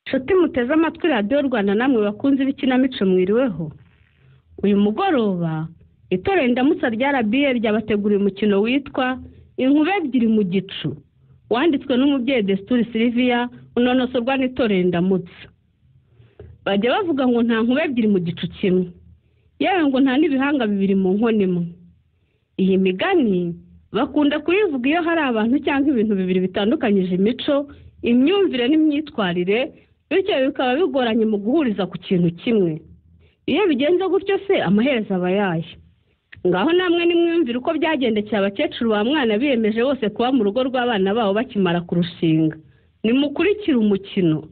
Nshuti muteze amatwi radiyo Rwanda namwe bakunze ibikinamico mwiriweho. Uyu mugoroba itorero Indamutsa rya RBA ryabateguriye umukino witwa Inkube ebyiri mu gicu, wanditswe n'umubyeyi Destur Sylvia, unonosorwa n'itorero Indamutsa. Bajya bavuga ngo nta nkube ebyiri mu gicu kimwe, yewe ngo nta n'ibihanga bibiri mu nkono imwe. Iyi migani bakunda kuyivuga iyo hari abantu cyangwa ibintu bibiri bitandukanyije imico, imyumvire n'imyitwarire, bityo bikaba bigoranye mu guhuriza ku kintu kimwe. Iyo bigenze gutyo se amaherezo aba yaye. Ngaho namwe nimwumvire uko byagendekeye abakecuru ba mwana biyemeje bose kuba mu rugo rw'abana babo bakimara kurushinga. Nimukurikire umukino.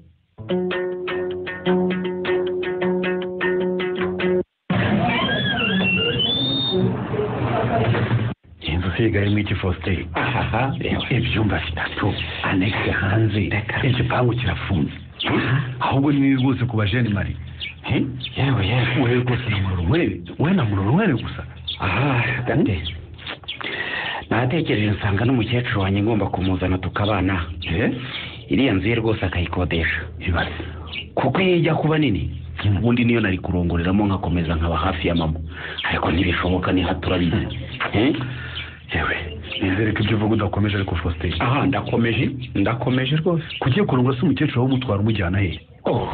Inzu sigaye mwiki Faustin. Aha, ibyumba bitatu, annexe hanze, igipangu kirafunze. Ahubwo ni rwose ku bajene mari. Yewe wewe rwose na murorwere gusa. Gate. Natekereje nsanga n'umukecuru wanjye ngomba kumuzana tukabana. Iriya nzu ye rwose akayikodesha. Ibaze. Kuko yijya kuba nini. Ubundi niyo nari kurongoreramo nkakomeza nkaba hafi ya mama. Ariko ntibishoboka ni haturabizi. Yewe, nizere ko ibyo uvuga udakomeje ariko Faustin. Ndakomeje rwose. Kugiye kurongora se umukecuru wo mutwara umujyana he?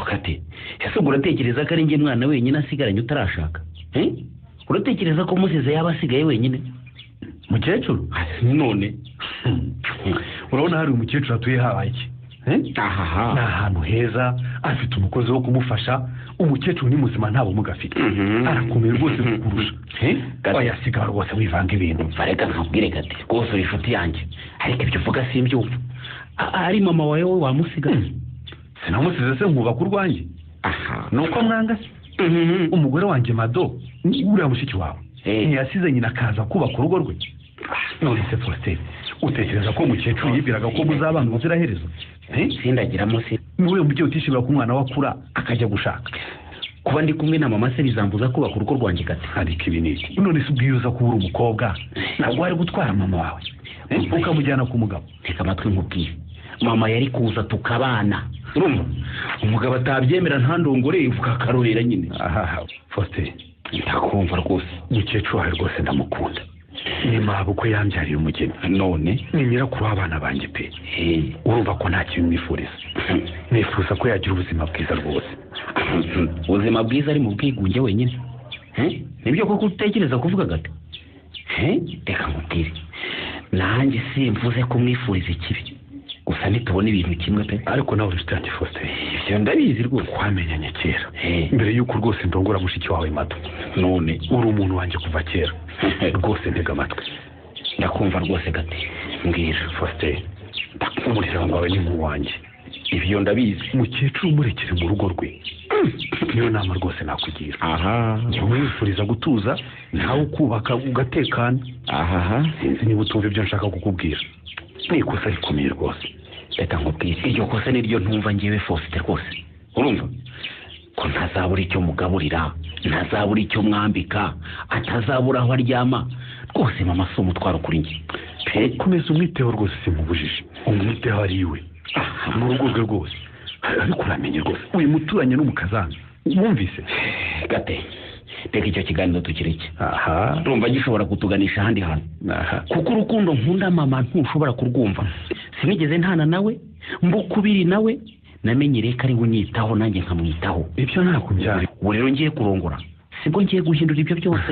Kate. Ese uratekereza ko ari njye mwana wenyine asigaranye utarashaka? Uratekereza ko musize yaba asigaye wenyine? Mukecuru? None. Urabona hari umukecuru atuye habaye iki? Ahaha. Ni ahantu heza, afite umukozi wo kumufasha, umukecuru ni muzima nta bumuga afite. Arakomeye rwose kukurusha. Wayasigara rwose wivanga ibintu. Bareka nkubwire Gati, rwose uri inshuti yanjye. Ariko ibyo uvuga simbyumva. Ari mama wawe wamusigaye. Sinamusize se nkuba ku rwanjye. Nuko mwanga se. Umugore wanjye Mado, uriya mushiki wawe. Ntiyasize nyina akaza kubaka urugo rwe. None se Faustin, utekereza ko umukecuru yibwiraga ko muzabana ubuziraherezo? Sindagiramo se. Niwe mubyeyi utishimira ko umwana wakura akajya gushaka. Kuba ndi kumwe na mama se bizambuza kubaka urugo rwanjye Gati. Ariko ibi ni none se ubwiyuza ko uri umukobwa ntabwo wari gutwara mama wawe ukamujyana ku mugabo. Reka amatwi nkubwire, mama yari kuza tukabana. Urumva umugabo atabyemera ntandongore ivuga akarorera nyine. Faustin, ndakumva rwose. Umukecuru wawe rwose ndamukunda. Ni mabuko yambyariye umugeni. None ni nyirakuru w'abana banjye pe. Urumva ko nta kintu mwifuriza. Nifuza ko yagira ubuzima bwiza rwose. Ubuzima bwiza ari mu bwigunge wenyine. Nibyo koko utekereza kuvuga Gati? Reka nkubwire, nanjye simvuze ko mwifuriza ikibi, gusa nitubona ibintu kimwe pe. Ariko nawe uri cyane Faustin. Ibyo ndabizi rwose. Twamenyanye kera. Mbere y'uko rwose ndongora mushiki wawe Mado. None uri umuntu wanjye kuva kera. Rwose ntega amatwi. Ndakumva rwose Gati. Mbwira Faustin. Umuryango wawe ni nk'uwanjye. Ibyo ndabizi. Umukecuru umurekere mu rugo rwe. Niyo nama rwose nakugira. Mwifuriza gutuza, nawe ukubaka ugatekana. Sinzi niba utumva ibyo nshaka kukubwira. Ni ikosa rikomeye rwose. Reka nkubwire, iryo kosa niryo ntumva ngewe Faustin rwose. Urumva ko ntazabura icyo mugaburira, ntazabura icyo mwambika, atazabura aho aryama. Rwose mama si umutwaro kuri njye. Komeza umwiteho rwose simubujije. Umwiteho ari iwe. Mu rugo rwe rwose. Ariko uramenye rwose, uyu muturanye n'umukazana. Wumvise? Gate, reka icyo kiganiro tukireke. Urumva gishobora kutuganisha ahandi hantu. Kuko urukundo nkunda mama ntushobora kurwumva. Sinigeze ntana nawe, mbukubiri nawe, namenyereye ko ari we unyitaho nanjye nkamwitaho. Ibyo ntakubyara. Ubu rero ngiye kurongora, sibwo ngiye guhindura ibyo byose.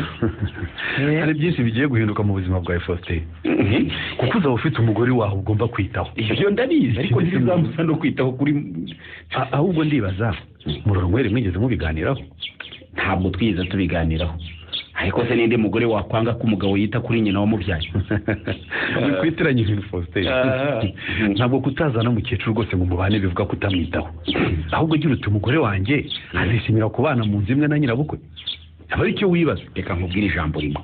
Hari byinshi bigiye guhinduka mu buzima bwawe Faustin. Kuko uzaba ufite umugore wawe ugomba kwitaho. Ibyo ndabizi, ariko ntibizamusa no kwitaho kuri. Ahubwo ndibaza, murorwere mwigeze mubiganiraho? Ntabwo twigeze tubiganiraho. Ariko se ninde mugore wakwanga ko umugabo yita kuri nyina wamubyaye? Kwitiranye ibintu Faustin. Ntabwo kutazana umukecuru rwose ngo mubane bivuga kutamwitaho. Ahubwo gira uti umugore wanjye azishimira kubana mu nzu imwe na nyirabukwe. Aba ari cyo wibaza. Reka nkubwire ijambo rimwe.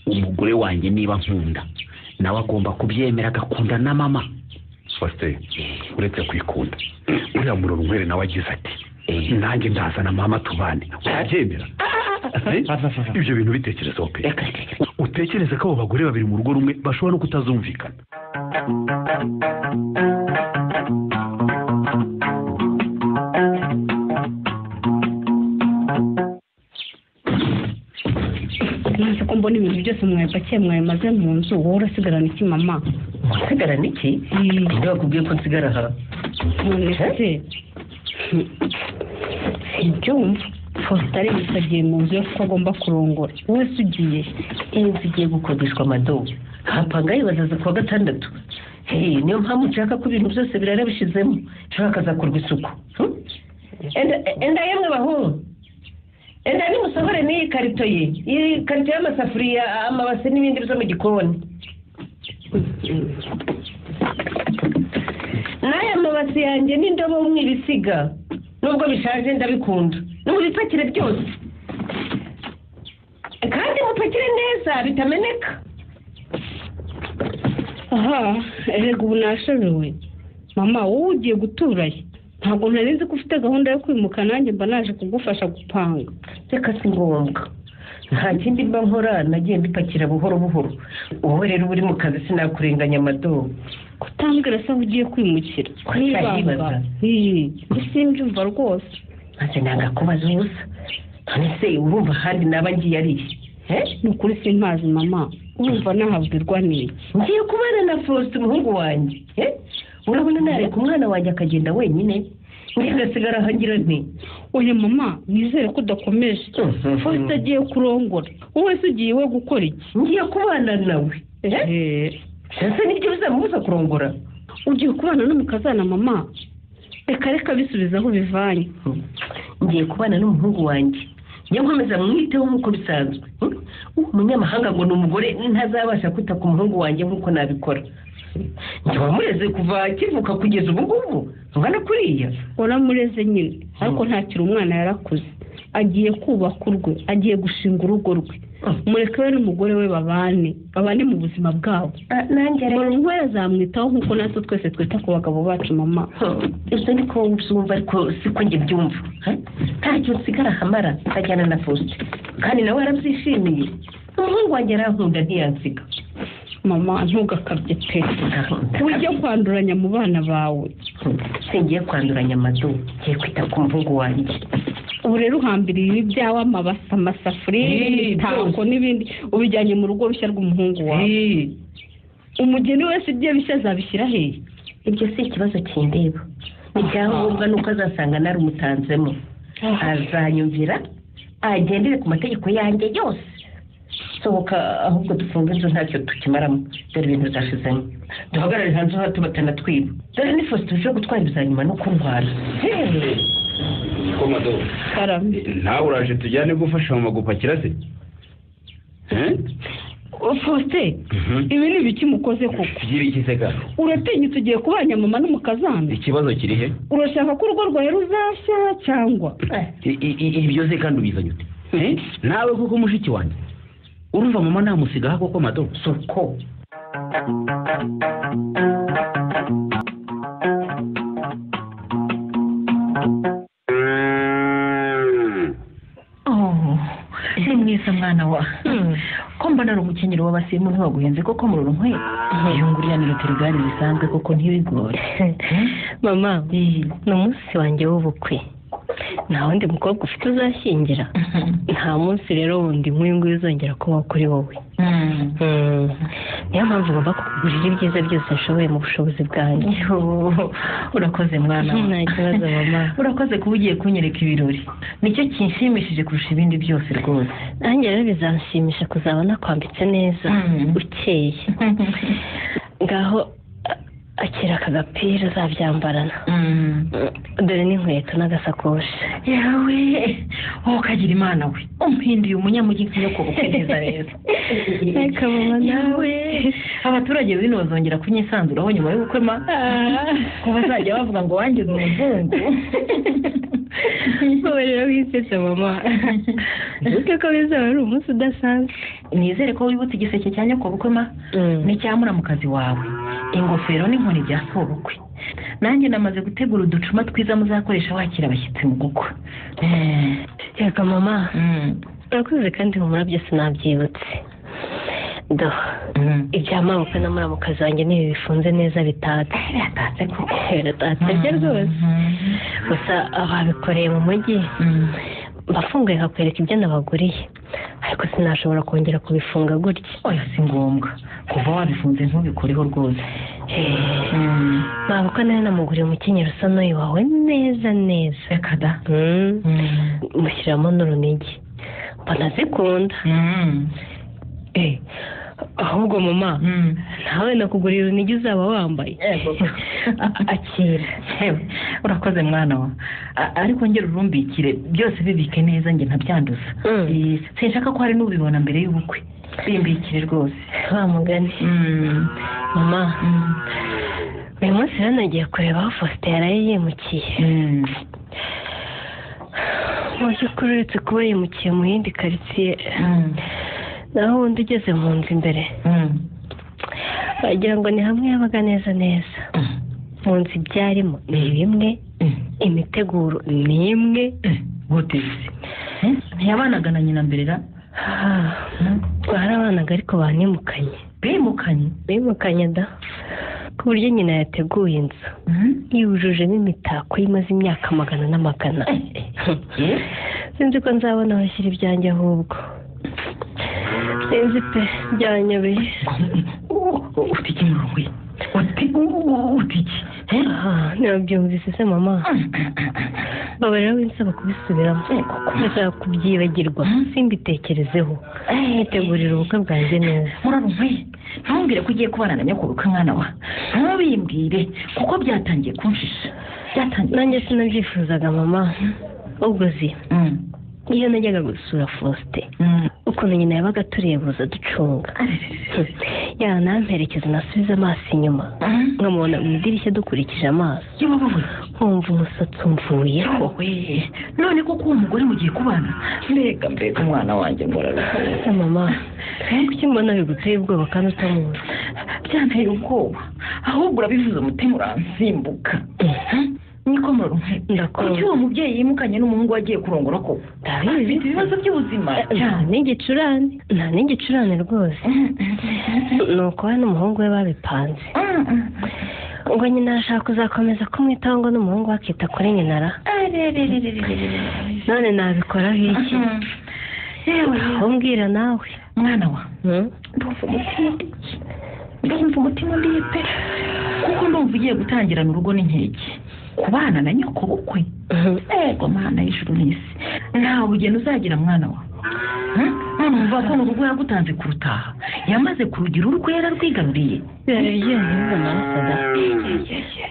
Umugore wanjye niba nkunda, nawe agomba kubyemera agakunda na mama. Faustin, uretse kwikunda, uriya murorwere nawe agize ati nanjye ndazana mama tubane. Urabyemera? Ibyo bintu bitekerezaho pe. Utekereza ko abo bagore babiri mu rugo rumwe bashobora no kutazumvikana. mbona ibintu byose mwabipakiye mwabimaze mu nzu wowe urasigarana iki mama? Nsigarana iki? Ninde wakubwiye ko nsigara aha? None se sinjumva Faustin Arebutse agiye mu nzu yo ko agomba kurongora. Wowe se ugiye? Inzu igiye gukodeshwa Mado. Hapangaye bazaza kuwa gatandatu. Niyo mpamvu nshaka ko ibintu byose birara bishizemo. Nshaka kazakorwa isuku. Enda yemwe bahungu. Enda nimusohore n'iyi karito ye. Iyi karito y'amasafuriya, amabase n'ibindi byo mu gikoni. N'aya mabase yanjye n'indobo mwibisiga. Nubwo bishaje ndabikunda. Mubipakire byose. Kandi mupakire neza bitameneka. Aha, erega ubu nashobewe. Mama, wowe ugiye guturayo? Ntabwo nari nzi ko ufite gahunda yo kwimuka, nanjye mba naje kugufasha gupanga. Reka si ngombwa. Nta kindi mba nkora, nagiye mbipakira buhoro buhoro. Wowe rero uri mu kazi sinakurenganya Mado. Kutambwira se aho ugiye kwimukira? Kwibanga. Simbyumva rwose. Maze nanga kubaza ubusa. None se urumva ahandi naba ngiye ari? Ni ukuri simpazi mama. Urumva nahabwirwa n'iki? Ngiye kubana na Faustin umuhungu wanjye. Urabona nareka umwana wanjye akagenda wenyine? Ngiye ngasigara ahangira nti. Oya mama, nizere ko udakomeje. Faustin agiye kurongora. Wowe se ugiye we gukora iki? Ngiye kubana nawe. Ese nibyo bizamubuza kurongora? Ugiye kubana n'umukazana mama? Reka bisubiza aho bivanye. Ngiye kubana n'umuhungu wanjye. Njye nkomeza mwiteho nk'uko bisanzwe. Umunyamahanga ngo ni umugore ntazabasha kwita ku muhungu wanjye nk'uko nabikora. Njye wamureze kuva akivuka kugeza ubu ngubu. Ngana kuriya. Uramureze nyine, ariko ntakiri umwana yarakuze. Agiye kubaka urwe, agiye gushinga urugo rwe. Mureke we n'umugore we babane mu buzima bwabo. Nanjye rero umwe azamwitaho nk'uko natwe twese twita ku bagabo bacu mama. Ese niko ubyumva ariko siko njye byumva. Ntacyo nsigara hamara ajyana na Faustin. Kandi nawe arabyishimiye. Umuhungu wanjye arankunda ntiyansiga. Mama ntugakabye pe. Ujye kwanduranya mu bana bawe. Singiye kwanduranya Mado. Ngiye kwita ku muhungu wanjye. Ubu rero uhambiriye ibi byawe amabasa amasafuriya imitako n'ibindi ubijyanye mu rugo rushya rw'umuhungu wawe. Umugeni wese ibyo bishya azabishyira hehe? Ibyo si ikibazo kindeba. Icyangombwa nuko azasanga narumutanzemo. Azanyumvira agendere ku mategeko yanjye yose. Sohoka ahubwo dufunga inzu ntacyo tukimaramo. Dore ibintu byashizemo. Duhagarare hanze aho tubatana twiba. Dore ni Faustin uje gutwara ibizanyuma no kuntwara. Komado. Nawe uraje tujyane gufasha mama gupakira se? Faustin, ibi ni ibiki mukoze koko? Gira iki se ka? Uratinyutse ugiye kubanya mama n'umukazana? Ikibazo kiri he? Urashaka ko urugo rwawe ruzashya cyangwa? Ibyo se kandi ubizanye ute? Nawe kuko mushiki wanjye. Urumva mama namusigaho koko Mado? Soko. Ni mwiza mwana wa. Ko mbona umukenyero w'abasimu ntiwaguhenze koko mu runkwe. Yunguriranira terigari bisanzwe koko ntibigore. Mama, ni umunsi wanjye w'ubukwe. Nta wundi mukobwa ufite uzashyingira. Nta munsi rero wundi nk'uyu nguyu uzongera kubaho kuri wowe. Niyo mpamvu ngomba kukugurira ibyiza byose nshoboye mu bushobozi bwanjye. Urakoze mwana. Nta kibazo mama. Urakoze kuba ugiye kunyereka ibirori. Nicyo kinshimishije kurusha ibindi byose rwose. Nanjye rero bizanshimisha kuzaba nakwambitse neza ukeye. Ngaho akira akagapira uzabyambarana. Dore n'inkweto n'agasakoshi. Yawe kagira imana we umpinduye umunyamujyi nk'uko ukeneza rero. Reka mama nawe abaturage bino bazongera kunyisanzuraho nyuma y'ubukwe ma ko bazajya bavuga ngo wangize umuzungu. Wowe rero wisetse mama. Uke ko bizaba ari umunsi udasanzwe. Nizere ko wibutse igiseke cya nyoko bukwe ma n'icyamura mu kazi wawe. Ingofero n'inkoni bya sobukwe. Nanjye namaze gutegura uducuma twiza muzakoresha wakira abashyitsi mu gukwa. Yego mama. Urakoze kandi humura byose nabyibutse. Ibyamabukwe n'amuramukazi wanjye nibi bifunze neza bitatse. Bitatse koko. Bitatse byo rwose. Gusa ababikoreye mu mujyi bafunguye kakwereka ibyo nabaguriye. ariko sinashobora kongera kubifunga gutya. oya si ngombwa kuva wabifunze ntubikoreho rwose. ntabwo ko nari namuguriye umukenyero usa n'uyu wawe neza neza. reka da. mushyiramo n'urunigi mbona zikunda. ahubwo mama nawe nakugurira urunigi uzaba wambaye. akira urakoze mwana wa, ariko ngera urumbikire byose bibike neza njye ntabyanduza. sinshaka ko hari n'ubibona mbere y'ubukwe. bimbikire rwose. wa mugani. mama uyu munsi rero nagiye kureba aho Faustin yaraye yimukiye. mu by'ukuri uretse kuba yimukiye mu yindi karitsiye, naho ubundi ugeze mu nzu imbere wagira ngo ni hamwe yabaga neza neza. mu nzu ibyarimo ni bimwe, imiteguro ni imwe. guteze ntiyabanaga na nyina mbere ra? barabanaga ariko banimukanye. bimukanye da, ku buryo nyina yateguye inzu yujuje n'imitako imaze imyaka magana n'amagana. sinzi ko nzabona aho ashyira ibyanjye ahubwo. sinzi pe, byanyobeye. ufite iki mu rugo? ufite iki? ntiwabyumvise se mama? babarira winsaba kubisubiramo ndashaka kubyibagirwa simbitekerezeho. nitegurira ubukwe bwanjye neza. murarumwe ntumbwire ko ugiye kubana na nyakuruka mwana wa, ntubimbwire kuko byatangiye kunshisha. nanjye sinabyifuzaga mama. ubwo zi iyo najyaga gusura Faustin ukuntu nyina yabaga aturebuza ducunga, yanamperekeza nasubiza amaso inyuma nkamubona mu idirishya dukurikije amaso, nkumva umusatsi umvuyeho. none koko uwo mugore mugiye kubana? mbega umwana wanjye ngororotse. mama kuki mbona biguteye ubwoba kandi utamuzi? byanteye ubwoba ahubwo urabivuze umutima uransimbuka. niko murumwe kuki uwo mubyeyi yimukanye n'umuhungu wagiye kurongora ko afite ibibazo by'ubuzima? nta n'igicurane rwose. nuko we n'umuhungu we babipanze ngo nyina arashaka kuzakomeza kumwitaho ngo n'umuhungu we akita kuri nyina ra. none nabikoraho iki? umbwira nawe mwana wa. ndumva umutima undiye pe, kuko ndumva ugiye gutangirana urugo n'inkeke kubana na nyoko bukwe. ego mana y'ijuru n'isi, ntawe ugenda uzagira mwana wa. numva ko urugo yagutanze kurutaha yamaze kurugira urwe yararwigaruriye. biraryoheye amaraso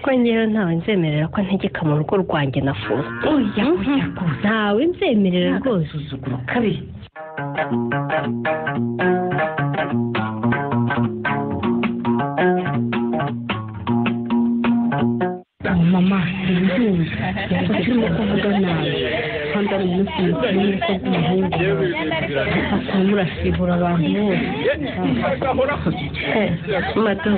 ko njyewe ntawe nzemerera ko ntegeka mu rugo rwanjye na Faustin. oya ntawe nzemerera rwose. usuzuguro kabi. mama sinzi turimo kuvuga nabi kandi ari umunsi mukuru w'ubukwe bw'umuhungu akaba murasibura abantu bose. mato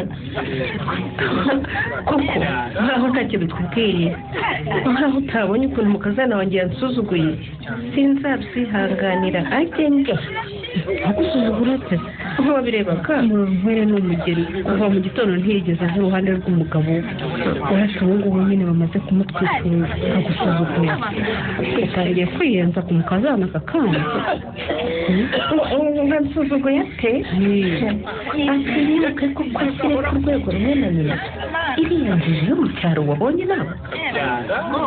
koko nkaho ntacyo bitwubwiye, nkaho utabonye ukuntu umukazana wanjye yansuzuguye. sinzabyihanganira agende agusuzugura pe. ntiwabirebaga murumwere ni umugeni kuva mu gitondo ntiyigeze aza iruhande rw'umugabo we. uretse ubu ngubu nyine bamaze kumutwikura agusuzugura. utangiye kwiyenza ku mukazana aka kanya. nkansuzuguye ate? ati yibuke ko ashyire ku rwego rumwe na nyina. iriya nzu yo mu cyaro wabonye nawe?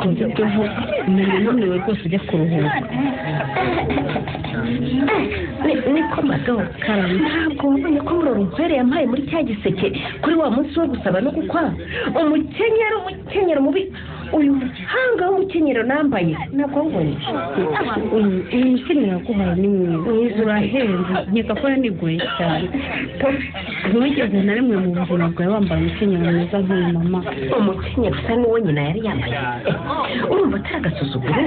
ibyo tuvuga umenye nuniwe rwose ujya kuruhuka. niko mado ntabwo wabonye ko murorunkwere yampaye muri cya giseke kuri wa munsi wo gusaba no gukwa umukenyero mubi. uyu muhanga w'umukenyero nambaye ntabwo mbonye. uyu mukenyero naguhaye ni mwiza urahenze, nkeka ko yaniguye cyane. ntiwigeze na rimwe mu buzima bwawe wambaye umukenyero mwiza nk'uyu mama. umukenyero usa n'uwo nyina yari yambaye. urumva atari agasuzuguro?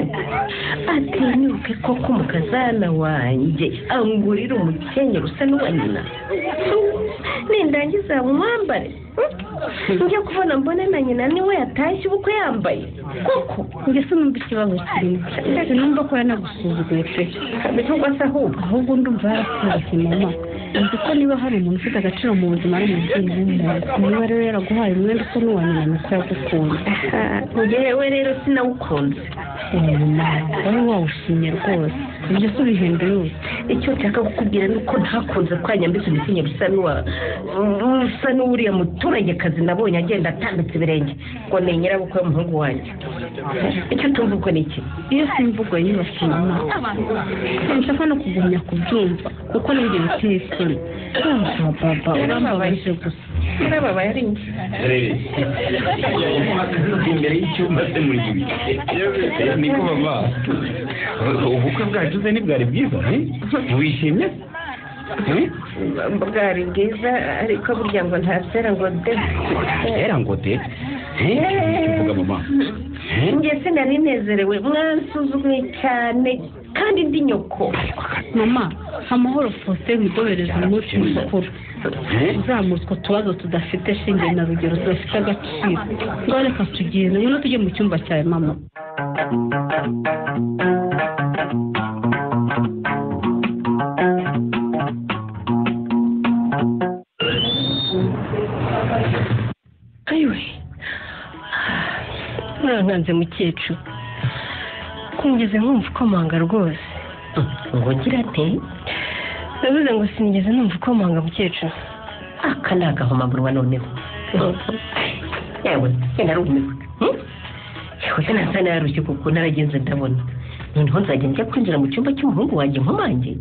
atinyuke koko umukazana wanjye angurira umukenyero usa n'uwa nyina. nindangiza umwambare njya kubona mbone na nyina niwe yatashye ubukwe yambaye. koko njye sinumva ikibazo kirimo, sinumva ko yanagusuzuguye pe. bitugwa se ahubwo ndumva yarasuzugye mama. nzi ko niba hari umuntu ufite agaciro mu buzima ari umubyeyi w'umuntu. niba rero yaraguhaye umwenda usa n'uwa nyina ni uko yagukunze. njyewe rero sinawukunze. mama wari wawushimye rwose. ibyo se bihinduye icyo nshaka kukubwira ni uko ntakunze kwanyambitse ibikenyero usa n'uriya muturage kazi nabonye agenda atambitse ibirenge ngo ni nyirabukwe w'umuhungu wanjye. icyo tumva ubwo ni iki? iyo si imvugo yibasiye mama sinshaka no kugumya kubyumva kuko n'ibyo biteye isoni. Papa urambabaje gusa. urababaye ari njye imbere y'icyumba se muri ibi niko mama ubukwe bwacu se ntibwari bwiza wishimye? bwari bwiza ariko burya ngo ntasera ngo de era ngo de uvuga mama njye sinari nezerewe mwansuzuguye cyane kandi ndi nyoko. Mama amahoro Faustin mudobereza umunsi mukuru uzamutswa utubazo tudafite shinge na rugero tudafite agaciro ngo reka tugende ngwino tujye mu cyumba cyawe mama. ayiwe murankanze mukecuru kungeze nkumva ukomanga rwose. ngo ngira ati ndavuze ngo sinigeze numva ukomanga mukecuru. aka ni agahomamunwa noneho. yewe narumiwe yewe sinasa narushye kuko naragenze ndabona noneho nzajya njya kwinjira mu cyumba cy'umuhungu wanjye nkomange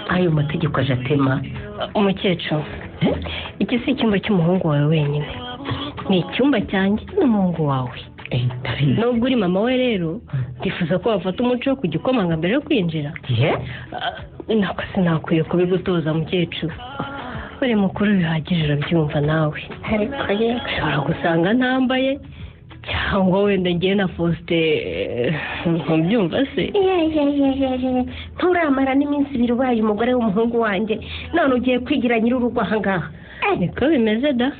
ayo mategeko aje atema. umukecuru iki si icyumba cy'umuhungu wawe wenyine ni icyumba cyanjye n'umuhungu wawe. nubwo uri mama we rero ndifuza ko wafata umuco wo kujya ukomanga mbere yo kwinjira. nako sinakwiye kubigutoza mukecuru uri mukuru bihagije urabyumva nawe. ushobora gusanga ntambaye cyangwa wenda ngiye na Faustin ntubyumva se. nturamara n'iminsi ibiri ubaye umugore w'umuhungu wanjye none ugiye kwigira nyir'urugo aha ngaha. niko bimeze da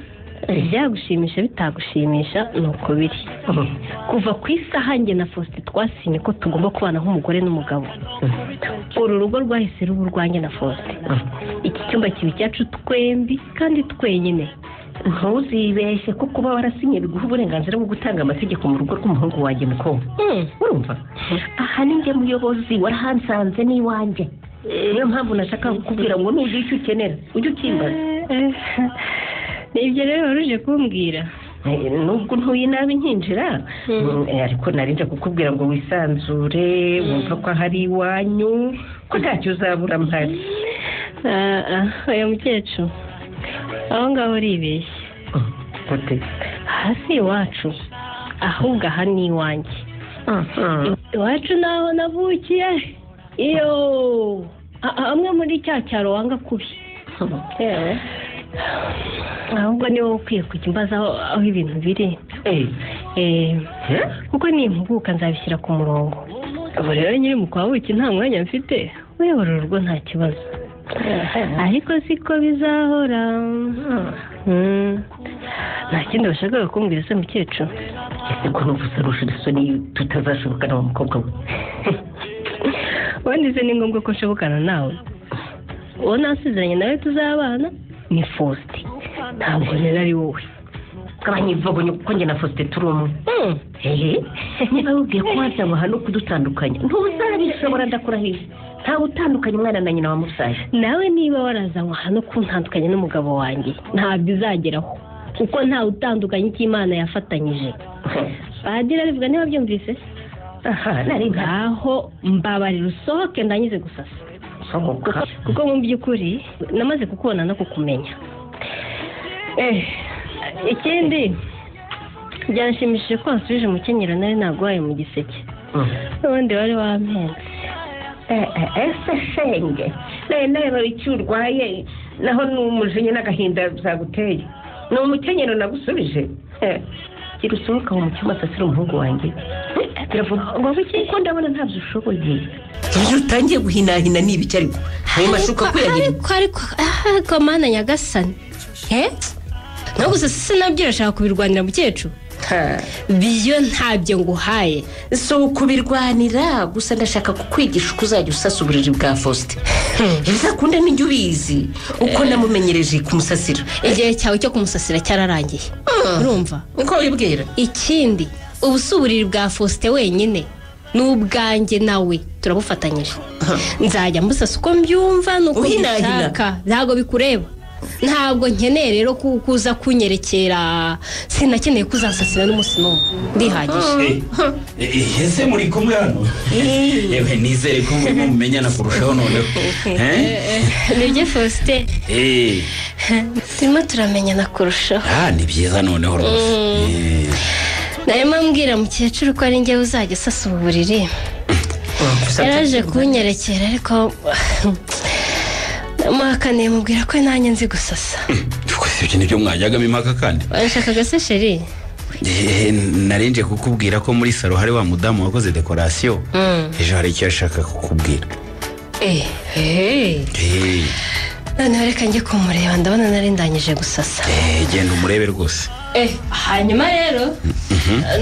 byagushimisha bitagushimisha ni uko biri. kuva ku isaha njye na Faustin twasinye ko tugomba kubana nk'umugore n'umugabo. uru rugo rwahise ruba urwanjye na Faustin. iki cyumba kiba icyacu twembi kandi twenyine. ntuzibeshye ko kuba warasinye biguha uburenganzira bwo gutanga amategeko mu rugo rw'umuhungu wanjye mukobwa. urumva aha ni njye muyobozi warahansanze n'iwanjye niyo mpamvu nashaka kukubwira ngo nugira icyo ukenera ujye ukimbaza. nibyo rero waruje kumbwira. nubwo ntuye nabi nkinjira ariko narinje kukubwira ngo wisanzure wumva ko hari iwanyu ko ntacyo uzabura mpari. oya mukecuru aho ngaho uribeshye. hasi iwacu ahubwo aha ni iwanjye. iwacu naho navukiye iyo amwe muri cya cyaro wanga kubi. ahubwo ni wowe ukwiye kujya imbaza aho ibintu biri. kuko nimpuguka nzabishyira ku murongo. ubu rero nyiri mu kwa buki nta mwanya mfite uyobora urugo nta kibazo ariko siko bizahora. nta kindi bashakaga kumbwira se mukecuru. ese ko nuvuze rushira isoni tutazashobokana wa mukobwa we. ubundi se ni ngombwa ko nshobokana nawe? uwo nasezeranye nawe tuzabana ni Faustin ntabwo rero ari wowe. gabanya ivugonye kuko njye na Faustin turi umwe. niba wubwiye ko wazanywa hano kudutandukanya ntuzabishobora ndakurahiye. ntawe utandukanye umwana na nyina wa musaza. nawe niba warazanywa hano kuntandukanya n'umugabo wanjye ntabwo uzageraho kuko ntawe utandukanye icyo Imana yafatanyije. padiri arivuga niba byumvise. nari ngaho mbabarira usohoke ndangize gusasa kuko mu by'ukuri namaze kukubona no kukumenya. ikindi byanshimishije ko wasubije umukenyero nari naguhaye mu giseke n'ubundi wari wampenze. ese shenge nawe icyo urwaye naho n'umujinya n'agahinda byaguteye ni umukenyero nagusubije. gira usohoka mu cyumba asasira umuhungu wanjye. kuko ndabona ntabyo ushoboye. iyo utangiye guhinahina ni ibiki ariko ayo mashuka kuyagirira ariko mana nyagasani no gusa sinabyo urashaka kubirwanira mukecuru. biyo ntabyo nguhaye si ukubirwanira gusa ndashaka kukwigisha uko uzajya usasa uburiri bwa Faustin. bizakunda n'ijya ubizi uko namumenyereje kumusasira. igihe cyawe cyo kumusasira cyararangiye urumva niko wibwira. ikindi ubu si uburiri bwa Faustin wenyine n'ubwanjye nawe turabufatanyije nzajya mbusasa uko mbyumva nuko mbishaka ntabwo bikureba ntabwo nkeneye rero kuza kunyerekera sinakeneye kuzansasira n'umunsi n'umwe ndihagije ese muri kumwe hano yewe nizere ko mumenyana kurushaho noneho nibyo Faustin turimo turamenyana kurushaho ni byiza noneho rwose narimo mbwira mukecuru ko ari njyewe uzajya usasa ubu buriri yaraje kunyerekera ariko mwakaniye mubwira ko nanjye nzi gusasa ibyo nibyo mwajyagamo impaka kandi warashakaga se sheri narinje kukubwira ko muri salo hari wa mudamu wakoze dekorasiyo ejo hari icyo yashaka kukubwira noneho reka njye kumureba ndabona nari ndangije gusasa genda umurebe rwose hanyuma rero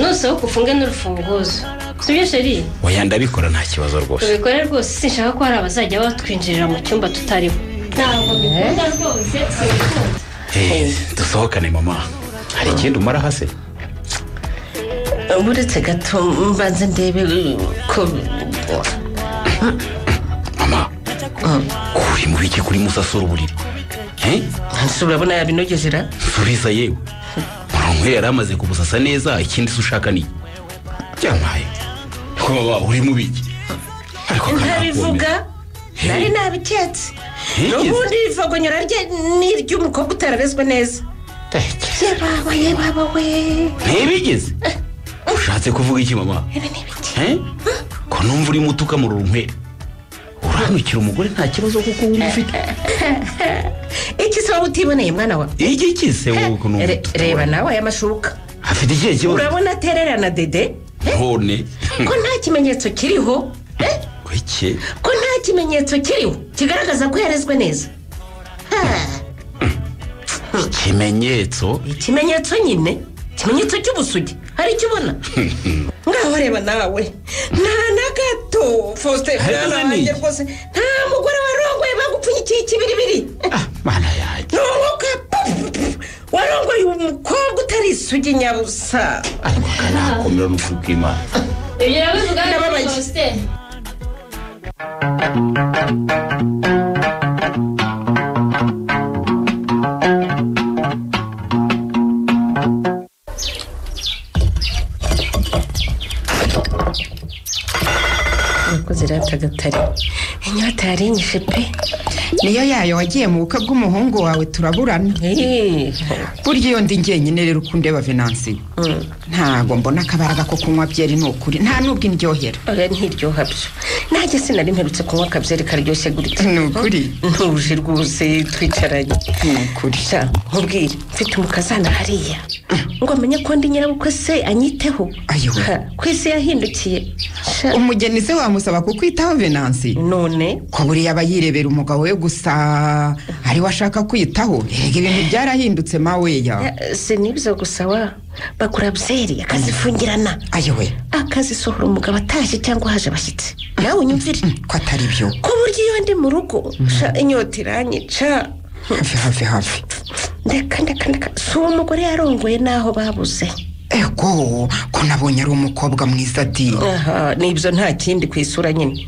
nusohoka ufunge n'urufunguzo sibyo sheri oya ndabikora nta kibazo rwose ubikore rwose sinshaka ko hari abazajya batwinjirira mu cyumba tutariho ntabwo mbikunda rwose dusohokane mama hari ikindi umara hase uretse gato mbanze ndebe ko mama uri mu biki kuri musasura uburiri urabona yabinogezera subiza yewe murongo yari amaze kubusasa neza ikindi se ushaka ni cyamaye ko baba uri mu biki ntabivuga nari nabiketse n'ubundi ivogonyora rye ni iry'umukobwa utararezwe neza ye baba we ntibigeze ushatse kuvuga iki mama ko numva uri mutuka mu runkwere uranukira umugore nta kibazo kuko wumva ufite iki se wowe utiboneye mwana wa iki se wowe ukuntu reba nawe aya mashuka afite ikihe kibazo urabona atererana dede none ko nta kimenyetso kiriho ko nta kimenyetso kiriho kigaragaza ko yarezwe neza ikimenyetso nyine ikimenyetso cy'ubusugi hari icyo ubona ngaho reba nawe nta na gato Faustin nanjye rwose nta mugore warongoye bagupfunyikiye ikibiribiri mana yanjye nunguka warongoye umukobwa utari isugi nyabusa ariko kanakomera n'ukuri bw'Imana ibyo yabivuga na Faustin ziratagatari inyota yarinyishe pe niyo yayo wagiye mu bukwe bw'umuhungu wawe turaburana burya iyo ndi njyenyine rero ukundeba Venansi ntago mbona akabaraga ko kunywa byeri n'ukuri nta nubwo indyohera ntiryoha byo nanjye sinari mperutse kunywa akabyeri karyoshye gutya n'ukuri ntuje rwose twicaranye n'ukuri nkubwire mfite umukazana hariya ngo amenye ko ndi nyirabukwe se anyiteho ku isi yahindukiye umugeni se wamusaba kukwitaho Venansi none ko buriya aba yirebera umugabo we gusa ari washaka kwitaho erega ibintu byarahindutse maweya sinibyo gusa wa bakura byeri akazifungirana ayowe akazisohora umugabo atashye cyangwa haje abashyitsi nawe unyumvire ko atari byo ko burya iyo ndi mu rugo inyota iranyica hafi ndeka si uwo mugore yarongoye n'aho babuze ego ko nabonye ari umukobwa mwiza di nibyo nta kindi ku isura nyine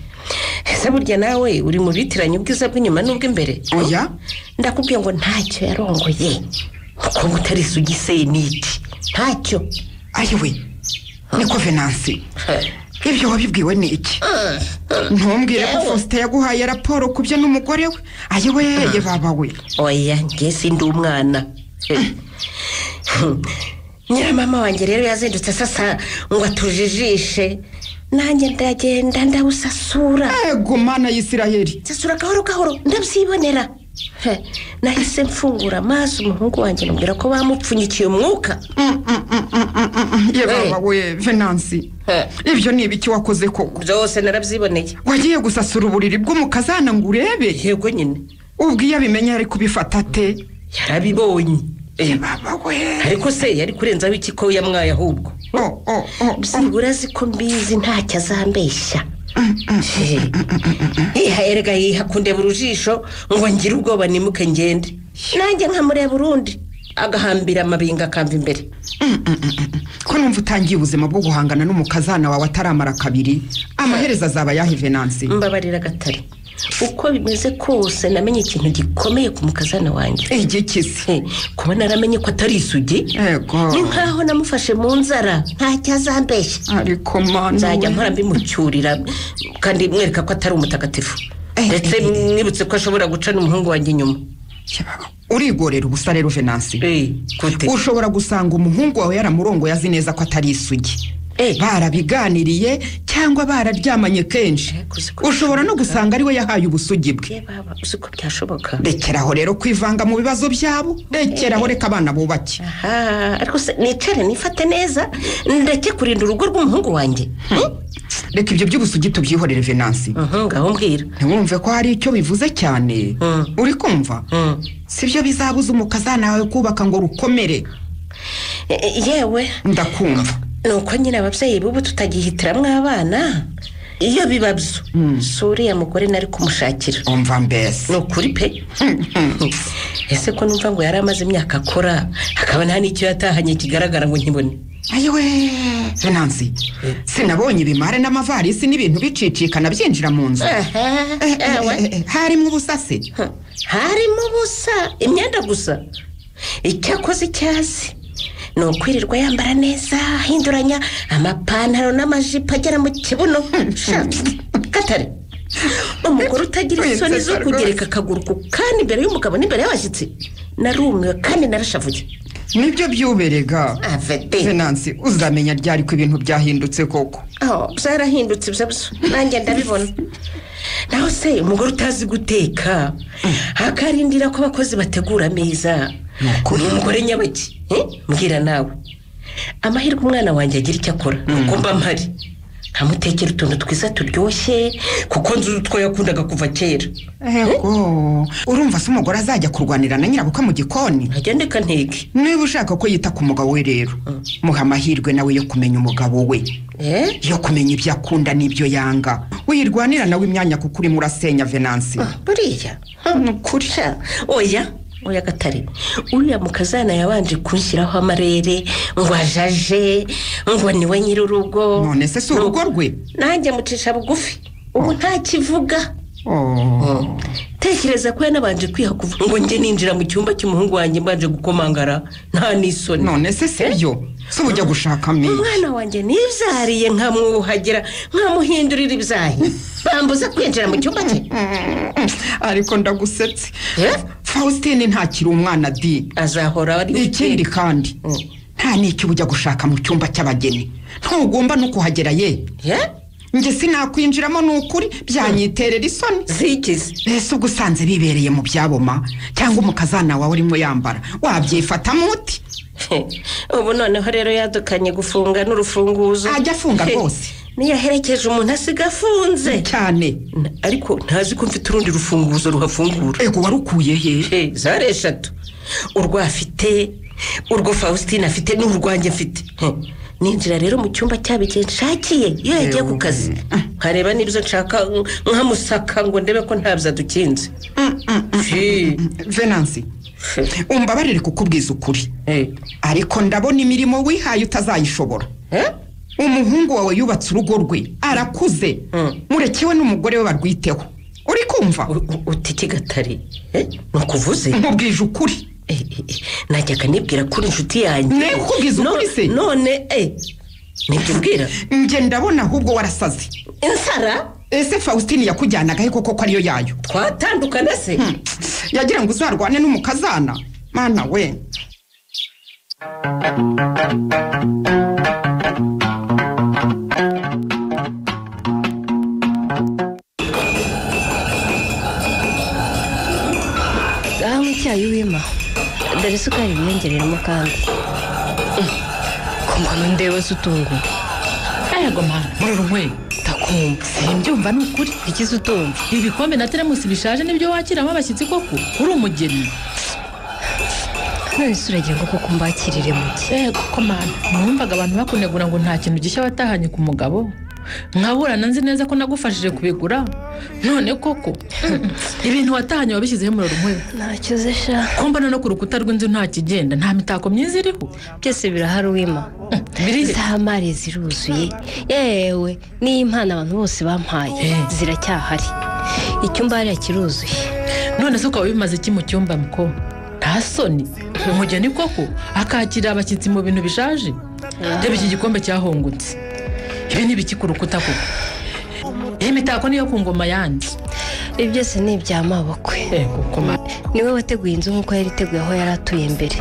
ese burya nawe uri mu bitiranye ubwiza bw'inyuma n'ubw'imbere oya ndakubwiye ngo ntacyo yarongoye kuko utari isugi se n'iki ntacyo ayiwe niko Venansi ibyo wabibwiwe ni iki ntumbwire ko Faustin yaguhaye raporo ku byo n'umugore we ayiwe ye baba we oya njye sindi umwana nyiramama wanjye rero yazindutse sasa ngo atujijishe nanjye ndagenda ndabusasura ego mana y'Isiraheli sasura gahoro gahoro ndabyibonera nahise mfungura amaso umuhungu wanjye mubwira ko bamupfunyikiye umwuka ye baba we Venansi ibyo ni ibiki wakoze koko byose narabyiboneye wagiye gusasura uburiri bw'umukazana ngo urebe yego nyine ubwiye abimenye ari kubifata ate yarabibonye baba we ariko se yari kurenzaho iki ko yamwaye ahubwo byibura ko mbizi ntacyo azambeshya erega yiha kundeba urujisho ngo ngire ubwoba nimuke ngende nanjye nkamureba urundi agahambira amabinga akamva imbere. Ko numva utangiye ubuzima bwo guhangana n'umukazana wawe ataramara kabiri, amaherezo azaba yahe Venansi? Mbabarira Gatare, uko bimeze kose namenye ikintu gikomeye ku mukazana wanjye. Igikisi kuba naramenye ko atari isugi. Yego, ni nkaho namufashe mu nzara ntacyo azambeshya. Ariko mana, nzajya mpora mbimucyurira kandi mwereka ko atari umutagatifu. Ndetse nibutse ko ashobora guca n'umuhungu wanjye inyuma. Urigorera ubusa rero Venansi. Gute? Ushobora gusanga umuhungu wawe yaramurongoye azi neza ko atari isugi. Barabiganiriye cyangwa bararyamanye kenshi. Ushobora no gusanga ari we yahaye ubusugi bwe. Baba uko byashoboka. Rekeraho rero kwivanga mu bibazo byabo. Rekeraho, reka abana bubake. Ariko se nicare nifate neza ndeke kurinda urugo rw'umuhungu wanjye. Reka ibyo by'ubusugi tubyihorere Venansi. Ngaho mbwira. Ntiwumve ko hari icyo bivuze cyane. Uri kumva? Sibyo bizabuza umukazana wawe kubaka ngo rukomere. Yewe ndakumva. Nuko nyine ababyeyi bubu tutagihitiramwe abana. Iyo bibabyo suriya mugore nari kumushakira. Umva mbese. Nukuri pe. Ese ko numva ngo yari amaze imyaka akora akaba nta n'icyo yatahanye kigaragara ngo nkibone. Ayiwe Venansi, sinabonye ibimare n'amavarisi n'ibintu bicicikana byinjira mu nzu. Harimo ubusase. Harimo ubusa, imyenda gusa. Icyakoze icyazi ni ukwirirwa yambara neza, hinduranya amapantaro n'amajipo agera mu kibuno. Gatare, umugore utagira isoni zo kugereka akaguru ku kandi imbere y'umugabo n'imbere y'abashyitsi. Narumiwe kandi narashavuye. Nibyo byuberega Venansi, uzamenya ryari ko ibintu byahindutse koko. Byarahindutse ibyo nanjye ndabibona. Naho se umugore utazi guteka akarindira ko abakozi bategura ameza, ni umugore nyabaki? Mbwira nawe. Amahirwe umwana wanjye agira icyo akora nuko mba mpari nkamutekera utuntu twiza turyoshye kuko nzi utwo yakundaga kuva kera. Yego, urumva se umugore azajya kurwanira na nyirabuka mu gikoni? Agende kanteke. Niba ushaka ko yita ku mugabo we rero muha amahirwe nawe yo kumenya umugabo we, yo kumenya ibyo akunda n'ibyo yanga. Wirwanira nawe imyanya kuko urimo urasenya Venansi. Buriya nukuri. Oya Gatare, uriya mukazana yabanje kunshyiraho amarere ngo ajaje ngo niwe nyir'urugo. None se si urugo rwe? Nanjye mucisha bugufi ubu nta kivuga. Tekereza ko yanabanje kwihakuva ngo njye ninjira mu cyumba cy'umuhungu wanjye mbanje gukomangara nta n'isoni. None se sibyo? Se ujya gushaka mimi. Umwana wanjye nivyariye nkamwuhagira nkamuhindurira ibyahi. Bambuza kwinjira mu cyumba cye. Ariko ndagusetse. Faustine ntakiri umwana di. Azahora ari ikindi kandi. Nta n'icyo ujya gushaka mu cyumba cy'abageni. Ntugomba no kuhagera ye. Nge sinakwinjiramo n'ukuri byanyiterera isoni. Zikize. Ese ugusanze bibereye mu byaboma cyangwa umukazana wawe urimo yambara wabyifata muti? Ubu noneho rero yadukanye gufunga n'urufunguzo. Ajya afunga rwose. Niyo aherekeje umuntu asiga afunze cyane. Ariko ntazi ko mfite urundi rufunguzo ruhafungura. Ego warukuye he? Zare 3. Urwafite, urwo Faustine afite n'urwanjye mfite. Ninjira rero mu cyumba cyabike nshakiye iyo yagiye ku kazi. Nkareba nibyo nshaka nkamusaka ngo ndebe ko ntabza dukinze. Venansi, umbabarire kukubwiza ukuri. Ariko ndabona imirimo wihaye utazayishobora. Umuhungu wawe yubatse urugo rwe, arakuze. Murekewe n'umugore we barwiteho. Uri kumva? Utiki Gatare. Nukuvuze? Nkubwije ukuri. Najyaga nibwira kuri inshuti yanjye. Nekubwiza ukuri se? None nibwira. Nge ndabona ahubwo warasaze. Insara? Ese Faustine yakujyanaga he koko ariyo yayo? Twatandukana se? Yagira ngo uzarwane n'umukazana. Mana we. Icyayi wima dore isukari biyongereramo kandi kumbona ndewe sutungu ayego mana mururwe takumva simbyumva n'ukuri ikiza utumva ibikombe na teremusi bishaje nibyo wakiramo abashyitsi koko uri umugeni. none suragira ngo koko mbakirire muke. Yego ko mana numvaga abantu bakunegura ngo nta kintu gishya watahanye ku mugabo nkaburana nzi neza ko nagufashije kubigura none koko ibintu watahanye wabishyizeho muri rumwe ntacyo zesha ko mbona no ku rukuta rw'inzu nta kigenda nta mitako myiza iriho byose birahari Wima za mari ziruzuye yewe n'impano abantu bose bampaye ziracyahari icyumba hariya kiruzuye none se ukaba bimaze iki mu cyumba muko nta soni umugeni koko akakira abashyitsi mu bintu bishaje reba iki gikombe cyahongutse ibi ni ibiki ku rukuta koko iyi mitako niyo ku ngoma yanjye ibi byose ni iby'amabukwe niwe wateguye inzu nk'uko yari iteguye aho yari atuye mbere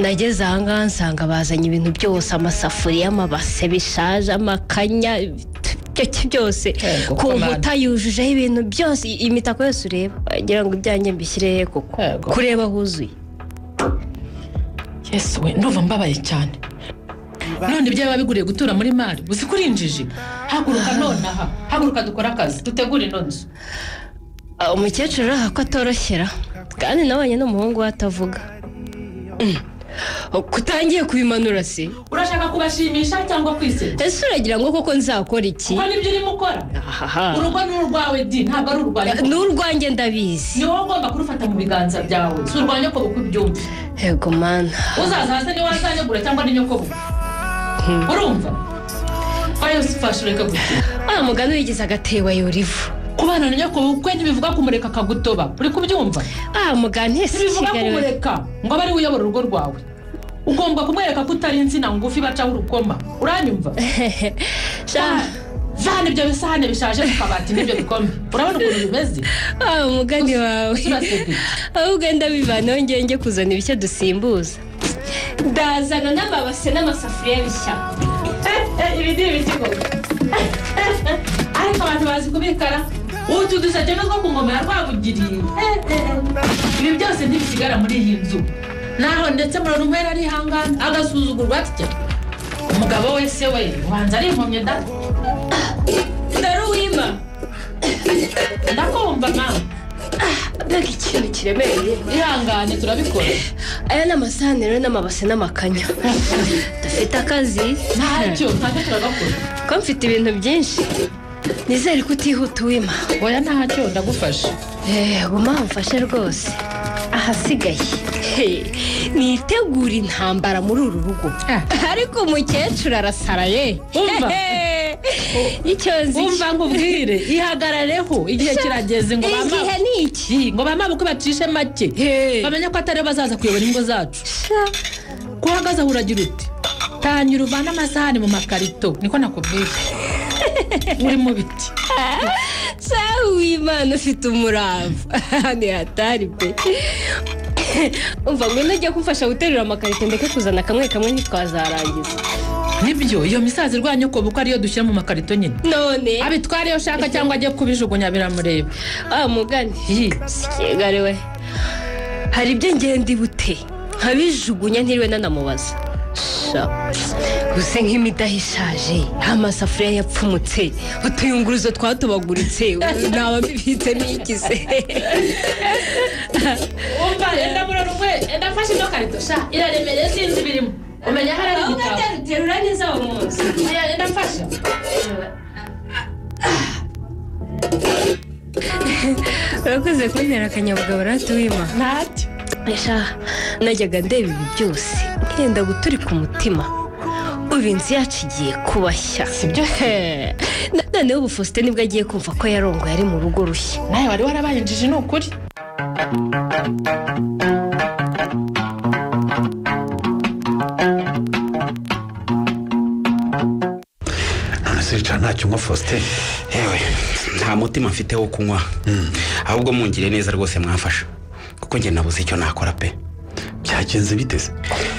nageze aha ngaha nsanga bazanye ibintu byose amasafuriya amabase bishaje amakanya byose ku nkuta yujujeho ibintu byose imitako yose ureba wagira ngo ibyanjye mbishyire koko kureba huzuye yesu we ndumva mbabaye cyane none ibyo babiguriye gutura muri mari uzi ko urinjije haguruka nonaha haguruka dukora akazi dutegure ino nzu umukecuru uraha ko atoroshyera kandi nabonye n'umuhungu we atavuga kutangiye kubimanura se urashaka kubashimisha cyangwa kwiseta ese uragira ngo koko nzakora iki kuko nibyo urimo ukora urugo ni urwawe di ntabwo ari urwawe ni urwanjye ndabizi ni wowe ugomba kurufata mu biganza byawe si urwanya ko bukwe byumve yego mana uzaza hasi niwe wazanyagura cyangwa ni nyoko bukwe urumva ayo sifashe ureka gutya mugani wigeze agateba yorivu kubana na nyoko bukwe ntibivuga kumureka akagutoba uri kubyumva mugani ese ntibivuga kumureka ngo abe ari we uyobora urugo rwawe ugomba kumwereka ko utari insina ngufi bacaho urukoma uranyumva vana ibyo bisahane bishaje mu kabati n'ibyo bikombe urabona ukuntu bimeze umugani wawe ahubwo ndabivanaho njye kuzana ibishya dusimbuza ndazana n'amabase n'amasafuriya bishya ibi ni ibitigo ariko abantu bazi kubikara utu duseke no ku ngoma ya Rwabugiri ibi byose ntibisigara muri iyi nzu naho ndetse muri rumwera ari hangana agasuzugurwa atya umugabo wese we ubanza ari impomye da ndaruwima ndakumva mama mbega ikintu kiremereye ihangane turabikora aya ni amasahani rero n'amabase n'amakanya dufite akazi ntacyo turagakora ko mfite ibintu byinshi nizere ko utihuta Wima oya ntacyo ndagufasha guma mfashe rwose ahasigaye nitegura intambara muri uru rugo ariko umukecuru arasaraye umva icyo nzi umva nkubwire ihagarareho igihe kirageze ngo igihe ni iki ngo bamabukwe bacishe make bamenye ko atari bazaza kuyobora ingo zacu kuhagaze aho uragira uti tanyura uvana amasahani mu makarito niko nakubwiye uri mu biti sawa Wimana ufite umurava ni hatari pe umva ngo najya kumfasha guterura amakarito ndeke kuzana kamwe kamwe ntitwazarangiza nibyo iyo misazi irwanya ko buko ariyo dushyira mu makarito nyine none abitware yo shaka cyangwa ajye kubijugunya biramureba mugani sikigare we hari ibyo ngende bute nkabijugunya ntiriwe nanamubaza gusa nk'imidaho ishaje amasafuriya yapfumutse utuyunguruzo twatubaguritse naba mbibitse n'igize umva enda muri rumwe enda mfashe ino karito sha iraremereye sinzi birimo umenya hari igitabo terura neza uwo munsi enda mfasha urakoze kuntera akanyabugabo Wima ntacyo najyaga ndeba ibi byose nkenda guturika umutima ubu inzu yacu igiye kubashya sibyo noneho ubu Faustin nibwo agiye kumva ko yarongoye ari mu rugo rushya nawe wari warabaye injiji ni ukuri none ntacyo unywa Faustin yewe nta mutima mfite wo kunywa ahubwo mungire neza rwose mwafasha kuko njye nabuze icyo nakora pe byagenze biteze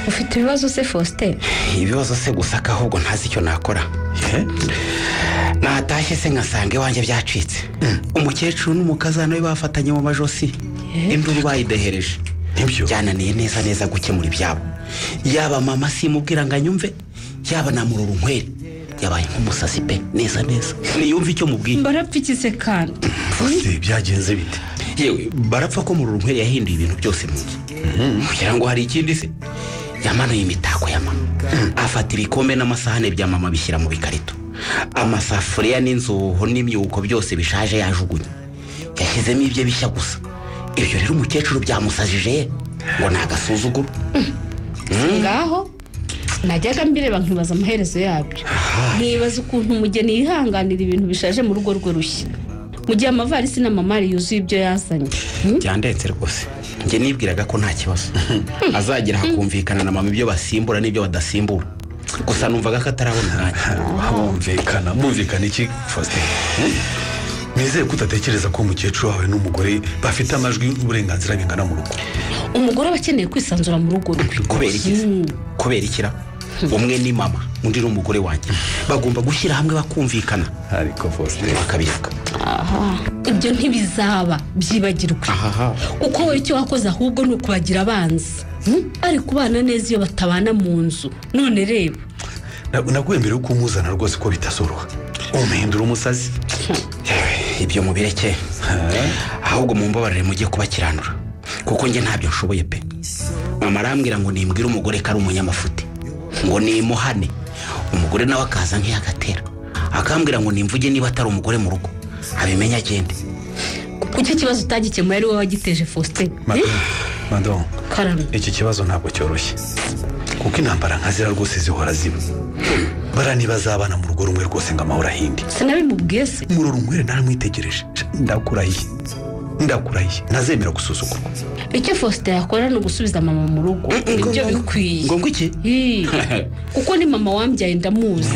ufite ibibazo se Faustin ibibazo se gusa ko ahubwo ntazi icyo nakora natashye se nkasanga iwanjye byacitse umukecuru n'umukazana we bafatanye mu majosi induru bayidehereje nibyo byananiye neza gukemura ibyabo yaba mama simubwira ngo anyumve yaba namurura unkwere yabaye nk'umusazi pe neza niyumve icyo mubwiye barapfikise kandi byagenze bite yewe barapfa ko murura unkwere yahinduye ibintu byose mu nzu kugira ngo hari ikindi se yamanuye imitako ya mama afata ibikombe n'amasahane bya mama bishyira mu bikarito amasafuriya n'inzuho n'imyuko byose bishaje yajugunye, yashyizemo ibyo bishya gusa. Ibyo rero umukecuru byamusajije ngo ni agasuzuguro. ngaho najyaga mbireba nkibaza amaherezo yabyo, nkibaza ukuntu umugeni yihanganira ibintu bishaje mu rugo rwe rushya, mu gihe amavarisi n'amamari yuzuye ibyo yazanye. Byandetse rwose, njye nibwiraga ko nta kibazo azagira hakumvikana na mama ibyo basimbura n'ibyo badasimbura, gusa numvaga ko atarabona umwanya. Mwumvikana iki Faustin? Nizeye ko utatekereza ko umukecuru wawe n'umugore bafite amajwi n'uburenganzira bingana mu rugo. Umugore aba akeneye kwisanzura mu rugo rwe. Kubera ikira umwe ni mama undi ni umugore wanjye, bagomba gushyira hamwe bakumvikana. Ariko Faustin bakabivuga. Ibyo ntibizaba, byibagirwe. Uko wowe icyo wakoze ahubwo ni ukubagira abanzi, ari kubana neza iyo batabana mu nzu. None reba, nagwemberewe ko umuzana rwose ko bitasoroha, umuhindura umusazi. Ibyo mubireke, ahubwo mumbabarire mujye kubakiranura, kuko njye ntabyo nshoboye pe. Mama arambwira ngo nimbwire umugore ko ari umunyamafuti, ngo nimuhane. Umugore nawe akaza nk'iyagatera akambwira ngo nimvuge niba atari umugore mu rugo, abimenya agende. Kuki kibazo utagikemuye ari wowe wagiteje Faustin? Madon, iki kibazo ntabwo cyoroshye, kuko intambara nkazira rwose zihora ziba. Barani bazabana mu rugo rumwe rwose ngo amahoro ahinde. Sinabimubwiye se. Murorumwere naramwitegereje, ndakurahiye ntazemera gusuzugurwa. Icyo Faustin yakora ni ugusubiza mama mu rugo, ibyo bikwiye. Ngo iki? Kuko ni mama wambyaye ndamuzi,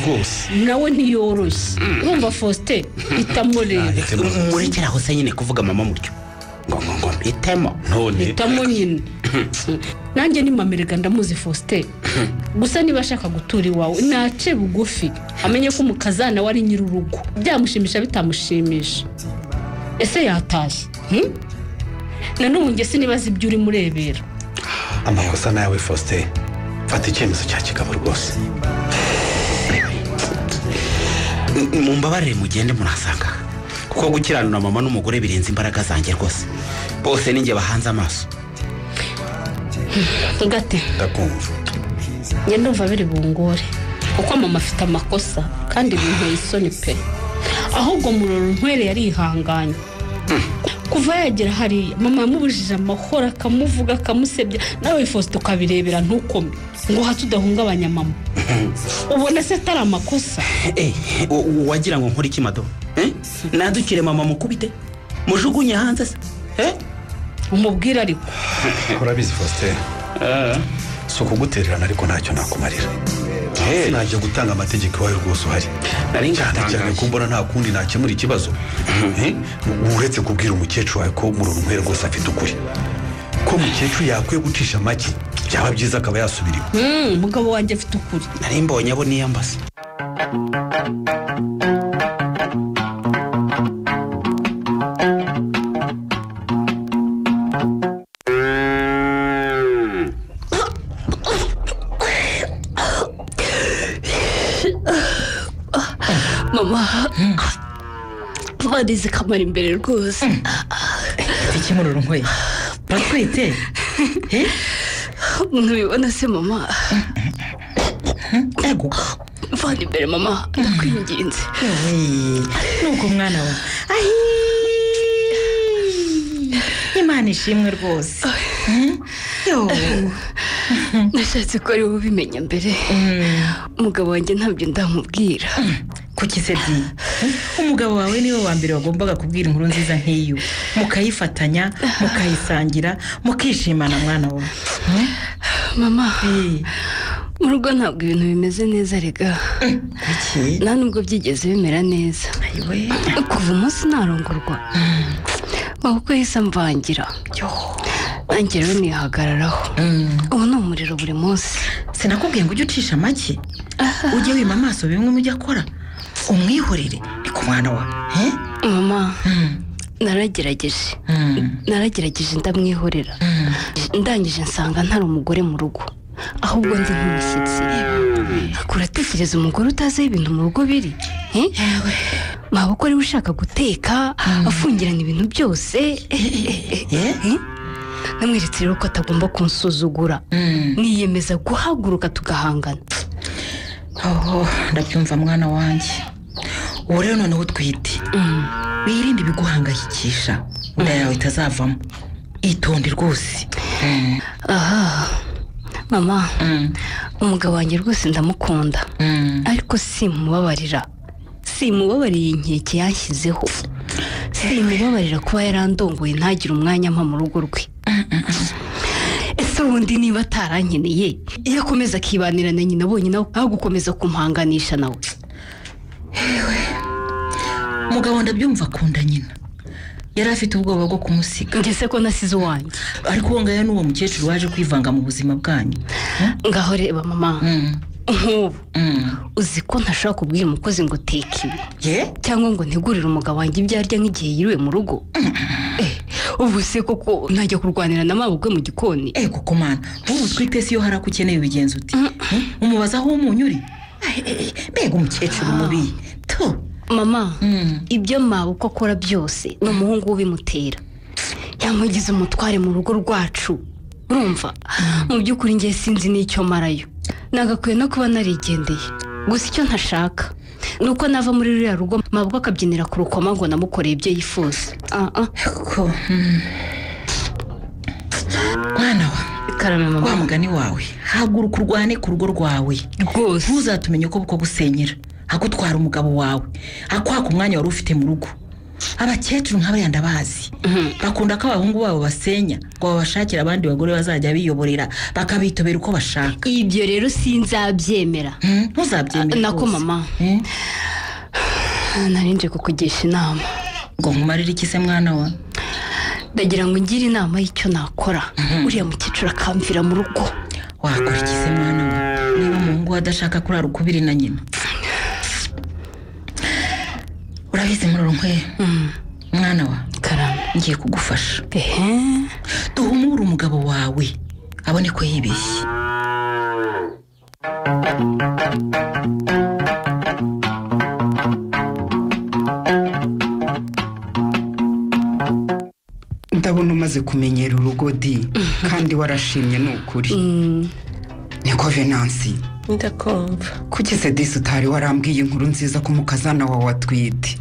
nawe ntiyoroshye. Urumva Faustin itamureba. Murekeraho se nyine kuvuga mama mutyo, ngo hitamo nyine. Nanjye ni mamerega ndamuzi Faustin, gusa niba ashaka gutura iwawe nace bugufi amenye ko umukazana wari nyir'urugo, byamushimisha bitamushimisha. Ese yatashye? Nanone njye sinibaza ibyo uri murebera. Amakosa nawe Faustin, fata icyemezo cya kigabo rwose. Mumbabarire mugende murasanga, kuko gukiranura mama n'umugore birenze imbaraga zanjye rwose. Bose ninjye bahanze amaso. Ngate ndakumva. Njye ndumva biri bungore, kuko mama afite amakosa kandi binteye isoni pe. Ahubwo Murorunkwere yarihanganye. Kuva yagera hariya mama yamubujije amahoro, akamuvuga akamusebya, nawe Faustin ukabirebera ntukome ngo hatudahungabanya mama. Ubona se atari amakosa? Wagira ngo nkora iki Mado? Nadukire mama mukubite mujugunye hanze se? Umubwira ariko urabizi Faustin, so kugutererana ariko ntacyo nakumarira. Sinajya gutanga amategeko iwawe rwose uhari, cyane ko mbona nta kundi nakemura ikibazo uretse kubwira umukecuru wawe ko Murorunkwere rwose afite ukuri, ko umukecuru yakwiye gucisha make, byaba byiza akaba yasubiriwe. Umugabo wanjye afite ukuri. Nari mbonye abo niyambase. Mama badize kamara imbere rwose. Iki Murorunkwere batwite? Ntubibona se mama? Ego vana imbere mama, ndakwinginze. Nuko mwana we, Imana ishimwe rwose. Nashatse ko ari wowe ubimenya mbere, umugabo wanjye ntabyo ndamubwira. Kuki se di? Umugabo wawe niwe wa mbere wagombaga kubwira inkuru nziza nk'iyo, mukayifatanya mukayisangira mukishimana mwana we. Mama mu rugo ntabwo ibintu bimeze neza rega. Nta nubwo byigeze bimera neza. Kuva umunsi narongorwa mabukwe yahise amvangira, nanjye rero nihagararaho. Ubu ni umuriro buri munsi. Sinakubwiye ngo ujye ucisha make, ujye wima amaso bimwe mujya akora, umwihorere ni ku mwana wa. Mama naragerageje ndamwihorera, ndangije nsanga ntari umugore mu rugo, ahubwo ndi nk'umushyitsi. Uratekereza umugore utazi ibintu mu rugo biri? Mabukwe ariwe ushaka guteka, afungirana ibintu byose. Namweretse rero ko atagomba kunsuzugura, niyemeza guhaguruka tugahangana. Ndabyumva mwana wanjye, ubu rero noneho utwite wirinde ibiguhangayikisha inda yawe itazavamo itonde rwose. aha mama umugabo wanjye rwose ndamukunda ariko simubabarira inkeke yanshyizeho simubabarira kuba yarandongoye ntagire umwanya mpa mu rugo rwe. ese ubundi niba atarankeneye iyo akomeza akibanira na nyina bonyine aho gukomeza kumpanganisha nawe. umugabo ndabyumva akunda nyina, yari afite ubwoba bwo kumusiga. ngese ko nasize uwanjye ariko uwo ngaya n'uwo mukecuru waje kwivanga mu buzima bwanyu. ngaho reba mama nk'ubu uzi ko ntashobora kubwira umukozi ngo teka ibi cyangwa ngo ntegurire umugabo wanjye ibyo arya nk'igihe yiriwe mu rugo. ubu se koko ntajya kurwanira na mabukwe mu gikoni. koko mana ubu twite si yo hari ako ukeneye ubigenza uti umubaza aho umunyu uri. mbega umukecuru mubi to mama ibyo mabukwe akora byose ni umuhungu ubimutera, yamugize umutware mu rugo rwacu. urumva mu by'ukuri ngiye sinzi n'icyo marayo, nagakwiye no kuba narigendeye. gusa icyo ntashaka ni uko nava muri ruriya rugo mabukwe akabyinira ku rukoma ngo namukoreye ibyo yifuza. mwana wa karame mama, wa mugani wawe haguruka urwane ku rugo rwawe rwose. ntuzatumenye ko buko gusenyera agutwara umugabo wawe akwaka umwanya wari ufite mu rugo. abakecuru nk'aba yandabazi bakunda ko abahungu babo basenya ngo babashakira abandi bagore bazajya biyoborera bakabitobera uko bashaka. ibyo rero sinzabyemera. ntuzabyemera nako mama narinje kukugisha inama. ngo nkumarire iki se mwana wa? ndagira ngo ngire inama y'icyo nakora uriya mukecuru akamvira mu rugo. wakora iki se mwana wa niba umuhungu adashaka kurara ukubiri na nyina? urabizi muroro nkwe mwana wa karame ngiye kugufasha. duhumure umugabo wawe abone ko yibeshye. ndabona umaze kumenyera urugo di kandi warashimye ni ukuri. niko Venansi ndakumva. kuki se disi utari warambwiye inkuru nziza ko umukazana wawe watwite?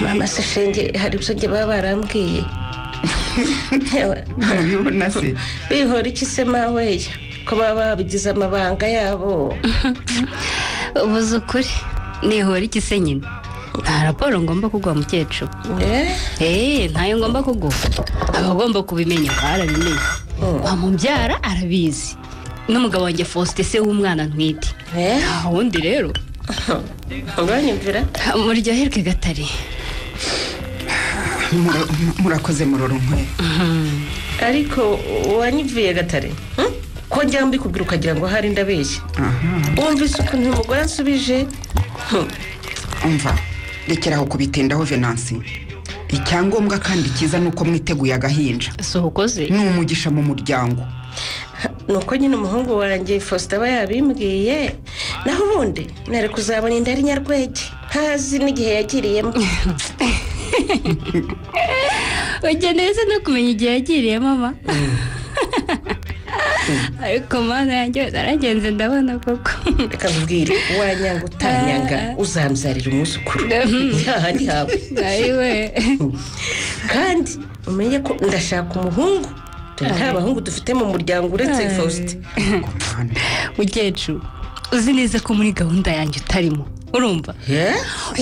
mama se shenge hari ibyo njye baba barambwiye. ntabibona se bihora iki se mawe ko baba babigize amabanga yabo. ubuze ukuri nihora iki se nyine? nta raporo ngomba kuguha mukecuru. ntayo ngomba kuguha, abagomba kubimenya barabimenye. wamubyara arabizi, n'umugabo wanjye Faustin se w'umwana ntwite. nta wundi rero. uranyumvira? muryoherwe Gatare. murakoze muroro nkwe. ariko wanyumviye Gatare ko njya mbikubwira ukagira ngo hari ndabeshya. wumvise ukuntu umugore ansubije? umva rekeraho kubitindaho Venansi. icyangombwa kandi cyiza ni uko mwiteguye agahinja. si ukoze ni umugisha mu muryango. nuko nyine umuhungu wanjye Faustin aba yabimbwiye, naho ubundi nari kuzabona inda ari nyarwege ntazi n'igihe yagiriyemo. ugeneye se no kumenya igihe yagiriye mama? ariko mana yanjye zaragenze ndabona koko. reka nkubwire wanyanga utanyanga uzamzarira umwuzukuru hahandi hawe. kandi umenye ko ndashaka umuhungu, nta bahungu dufite mu muryango uretse Faustin. mukecuru uzi neza ko muri gahunda yanjye utarimo, urumva?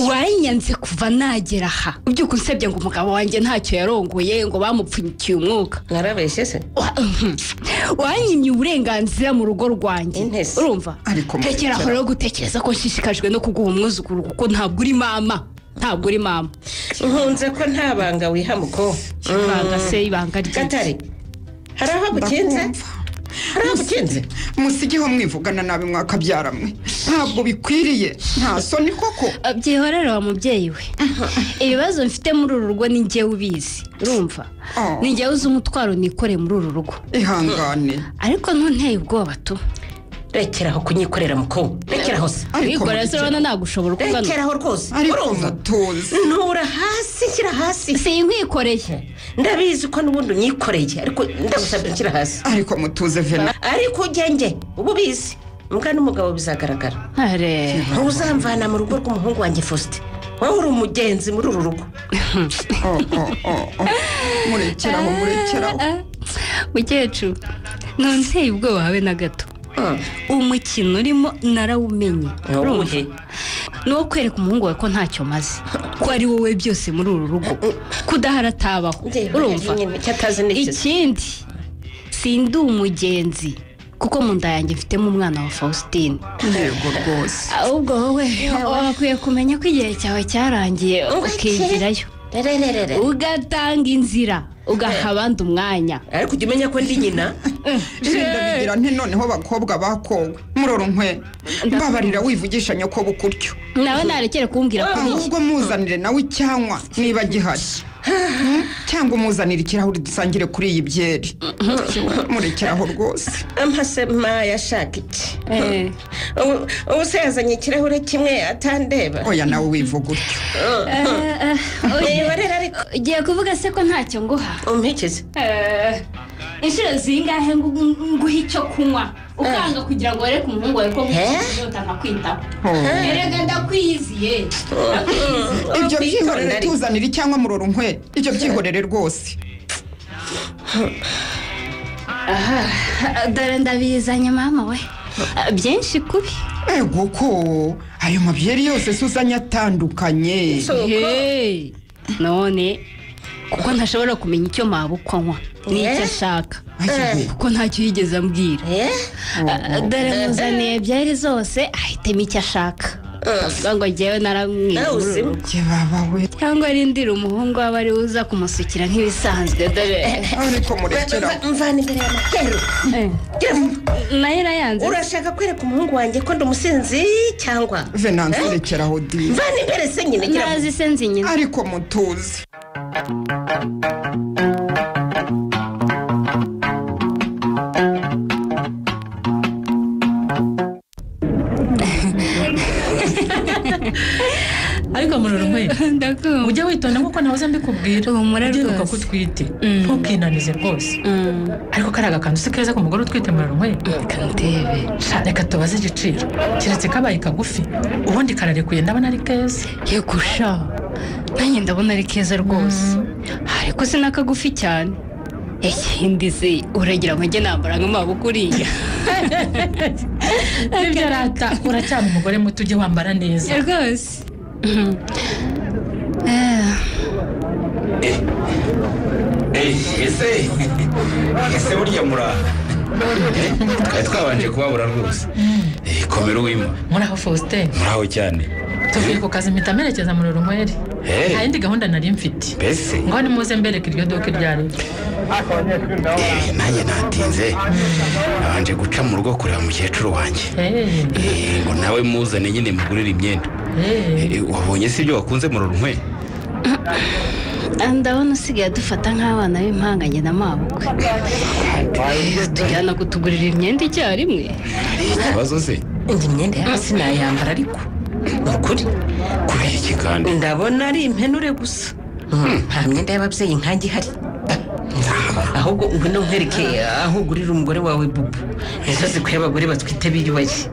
wanyanze kuva nagera aha ubyuka unsebye ngo umugabo wanjye ntacyo yarongoye ngo bamupfunyikiye umwuka. narabeshye se? wanyimye uburenganzira mu rugo rwanjye, urumva? tekera aho rero gutekereza ko nshishikajwe no kuguha umwuzukuru kuko ntabwo uri mama. ntabwo uri mama. nkunze ko nta banga wihamuko. ibanga se ibanga ry'iki? Gatare hari aho gukinze? musigiho mwivugana nabi mwakabyaramwe, ntabwo bikwiriye. nta soni koko. byihorere wa mubyeyi we. ibibazo mfite muri uru rugo ni njyewe ubizi, urumva? ni njyewe uzi umutwaro nikoreye muri uru rugo. ihangane ariko ntunteye ubwoba tu. rekeraho kunyikorera muko, rekeraho se. wikorera se urabona nagushobora kugana. rekeraho rwose. urumva tuzi ntura hasi, shyira hasi. sinkwikoreye. ndabizi ko n'ubundi unyikoreye ariko ndagusabye nshyira hasi. ariko mutuze Vena. ariko ugenge ubu bizi mbwa n'umugabo bizagaragara ntuzamvana mu rugo rw'umuhungu wanjye Faustin wowe uri umugenzi muri uru rugo. murekeraho mukecuru ntuteye ubwoba habe na gato. umukino urimo narawumenye ni uwo kwereka umuhungu wawe ko ntacyo maze ko ari wowe byose muri uru rugo kudahara atabaho. urumva ikindi sindi umugenzi kuko mu nda yanjye mfitemo umwana wa Faustin. yego rwose ahubwo wowe wakwiye kumenya ko igihe cyawe cyarangiye ukigirayo ugatanga inzira ugaha abandi umwanya. ariko ujya umenya ko ndi nyina. ndabigira nti noneho bakobwa bakowe muroro nkwe mbabarira wivugisha nyoko bukutyo nawe narekere kumbwira ko ahubwo muzanire nawe icyanywa niba gihari cyangwa umuzanire ikirahuri dusangire kuri iyi byeri. murekeraho rwose. amasema yashaka iki ubu se yazanye ikirahure kimwe atandeba. oya nawe wivuga utyo. ugiye kuvuga se ko ntacyo nguha umpikize inshuro zingahe nguha icyo kunywa ukanga kugira ngo wereke umuhungu wawe ko nk'uko ntakwitaho. erega ndakwiyiziye ibyo byihorere tuzanira icyangwa muroro nkwe ibyo byihorere rwose. dore ndabizanye mama we byinshi kubi. ego ko ayo mabyeri yose suzanye atandukanye. none kuko ntashobora kumenya icyo mabukwa anywa n'icyo ashaka kuko ntacyo yigeze ambwira. dore muzaniye byeri zose ahitemo icyo ashaka avuga ngo njyewe naramwiye cyangwa rindira umuhungu waba ari uza kumusukira nk'ibisanzwe. dore ariko murekera mvana imbere y'amaheru nayo irayanze. urashaka kwereka umuhungu wanjye ko ndi umusinzi cyangwa Venance rekeraho di mvana imbere se nyine ntazi se nzi nyine ariko mutuzi. ariko muroro nkwe ndakumva ujya witonda nkuko nahoze mbikubwira ugiruka ko utwite ntukinanize rwose. ariko kari agakantu si keza ku mugore utwite muroro nkwe kantebe reka tubaze igiciro keretse kabaye kagufi ubundi kararekuye ndabona ari keza. yego sha nanjye ndabona ari keza rwose ariko si n'akagufi cyane. ikindi se uragira ngo njye nambara nk'amaboko uriya. ibyo rata uracyana umugore muto ujye wambara neza rwose. ese burya muraha twari twabanje kubabura rwose. komera uwima. muraho Faustin. muraho cyane. tuvuye ku kazi mpita merekeza muroro nkweri nta yindi gahunda nari mfite. mbese ngo nimuze mbereke iryo duka iryo ari nanjye natinze nabanje guca mu rugo kureba mukecuru wanjye ngo nawe muzane nyine mugurire imyenda. wabonye si ibyo wakunze muroro nkwe? ndabona usigaye dufata nk'abana b'impanganye na mabukwe tujyana kutugurira imyenda icyarimwe. ikibazo se indi myenda ya hasi nayambara ariko ukuri kubera iki kandi ndabona ari impenure gusa nta myenda y'ababyeyi nkange ihari. ahubwo ngwino nkwereke aho ugurira umugore wawe bubu nizo zikwiye abagore batwite biyubashye.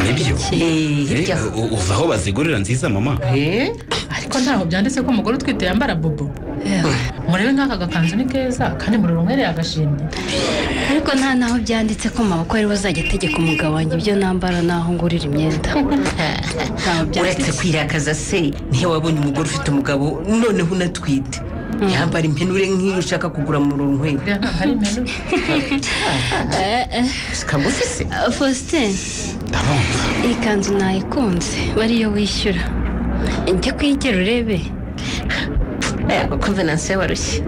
nibyo uzi aho bazigurira nziza mama? ariko ntaho byanditse ko umugore utwite yambara bubu. murebe nk'aka gakanzu ni keza kandi muroro nkweri yagashimye. ariko nta naho byanditse ko mabukwe ari bazajya ategeka umugabo wanjye ibyo nambara naho ngurira imyenda. uretse kwirakaza se niyo wabonye umugore ufite umugabo noneho unatwite yambara impenure nk'iyo ushaka kugura muroro nkweri. kagufi se Faustin iyi kanzu nayikunze bariyo wishyura njye kwigera urebe. kuko Venance warushye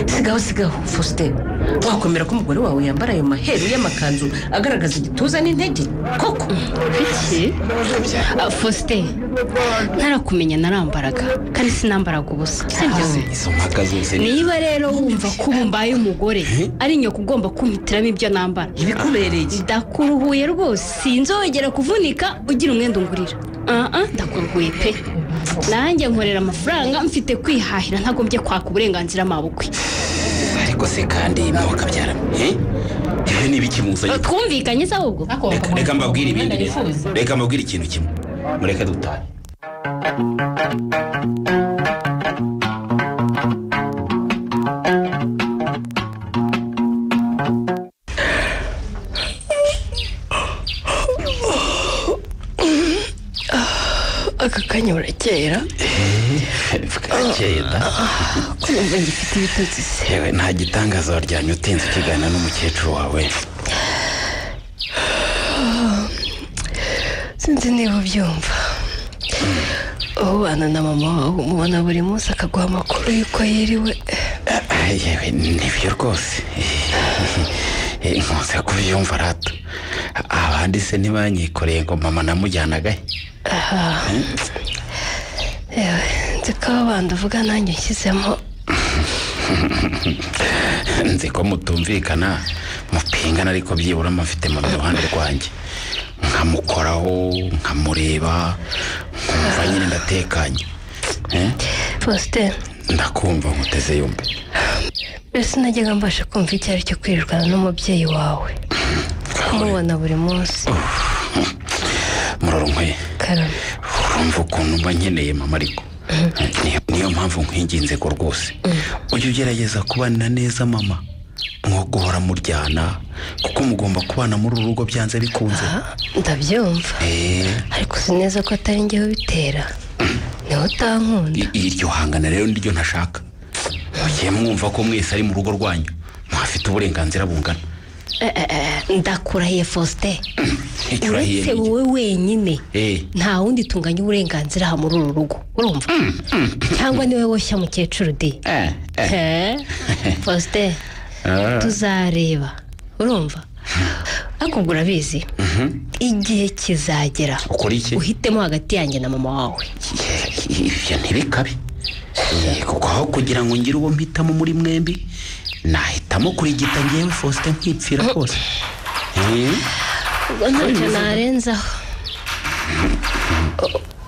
sigaho Faustin wakomera ko umugore wawe yambara ayo maheru y'amakanzu agaragaza igituza n'intege koko. iki Faustin ntarakumenya narambaraga kandi sinambaraga ubusa izo mpaka zose niba rero wumva ko mbaye umugore ari nyoko ugomba kumpitiramo ibyo nambara ibikubereye ndakuruhuye rwose sinzongera kuvunika ugira umwenda ungurira. ndakuruhuye pe nanjye nkorera amafaranga mfite kwihahira ntagombye kwaka uburenganzira mabukwe. ariko se kandi nawe akabyara ibi ni ibikimuzanye twumvikanye se ahubwo reka mbabwire ibindi rero reka mbabwire ikintu kimwe mureke dutahe aka kanya urakera bwakeye da ko numva ngifite ibitotsi se yewe nta gitangaza waryamye utinze ukiganira n'umukecuru wawe sinzi niba ubyumva ubana na mama wawe umubona buri munsi akaguha amakuru y'uko yiriwe yewe nibyo rwose nkunze kubyumva rata abandi se ntibanyikoreye ngo mama namujyanagahe yewe nzi ko abandi uvuga nanjye nshyizemo nzi ko mutumvikana mupingana ariko byibura mufite mu ruhande rwanjye nkamukoraho nkamureba nkumva nyine ndatekanye Faustin ndakumva nkuteze yombi mbese najyaga mbasha kumva icyo ari cyo kwirirwana n'umubyeyi wawe kumubona buri munsi muroronkwe karame urumva ukuntu mba nkeneye mama ariko niyo mpamvu nkwinginze ko rwose ujye ugerageza kubana neza mama nko guhora muryana kuko mugomba kubana muri uru rugo byanze bikunze ndabyumva ariko si neza ko atari njyewe bitera niho utankunda iryo hangana rero niryo ntashaka mugiye mwumva ko mwese ari mu rugo rwanyu muhafite uburenganzira bungana ndakurahiye Faustin uretse wowe wenyine nta wundi tunganya uburenganzira aha muri uru rugo urumva cyangwa niwe woshya mukecuru de Faustin tuzareba urumva ariko urabizi igihe kizagera uhitemo hagati yanjye na mama wawe ibyo ntibikabe kuko aho kugira ngo ngire uwo mpitamo muri mwembi nahitamo kurigita ngewe Faustin nkipfira rwose ubwo ntacyo narenzaho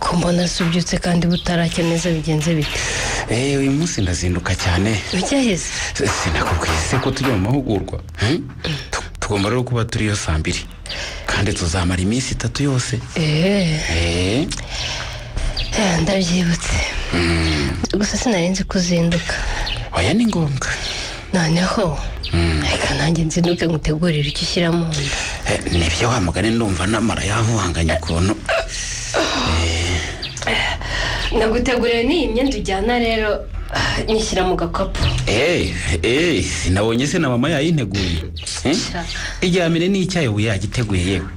ko mbona subyutse kandi butaracya neza bigenze bite uyu munsi ndazinduka cyane ujyaheze sinakubwiye se ko tujya mu mahugurwa tugomba rero kuba turiyo 2:00 kandi tuzamara iminsi 3 yose ndabyibutse gusa sinarenze kuzinduka oya ni ngombwa noneho reka nanjye nzinduke ngutegurire icyo ushyira mu nda nibyo wa mugani ndumva namara yavuhanganye ukuntu naguteguriye n'iyi myenda ujyana rero nyishyira mu gakapu sinabonye se na mama yayinteguye iryamire n'icyayi ubu yagiteguye yewe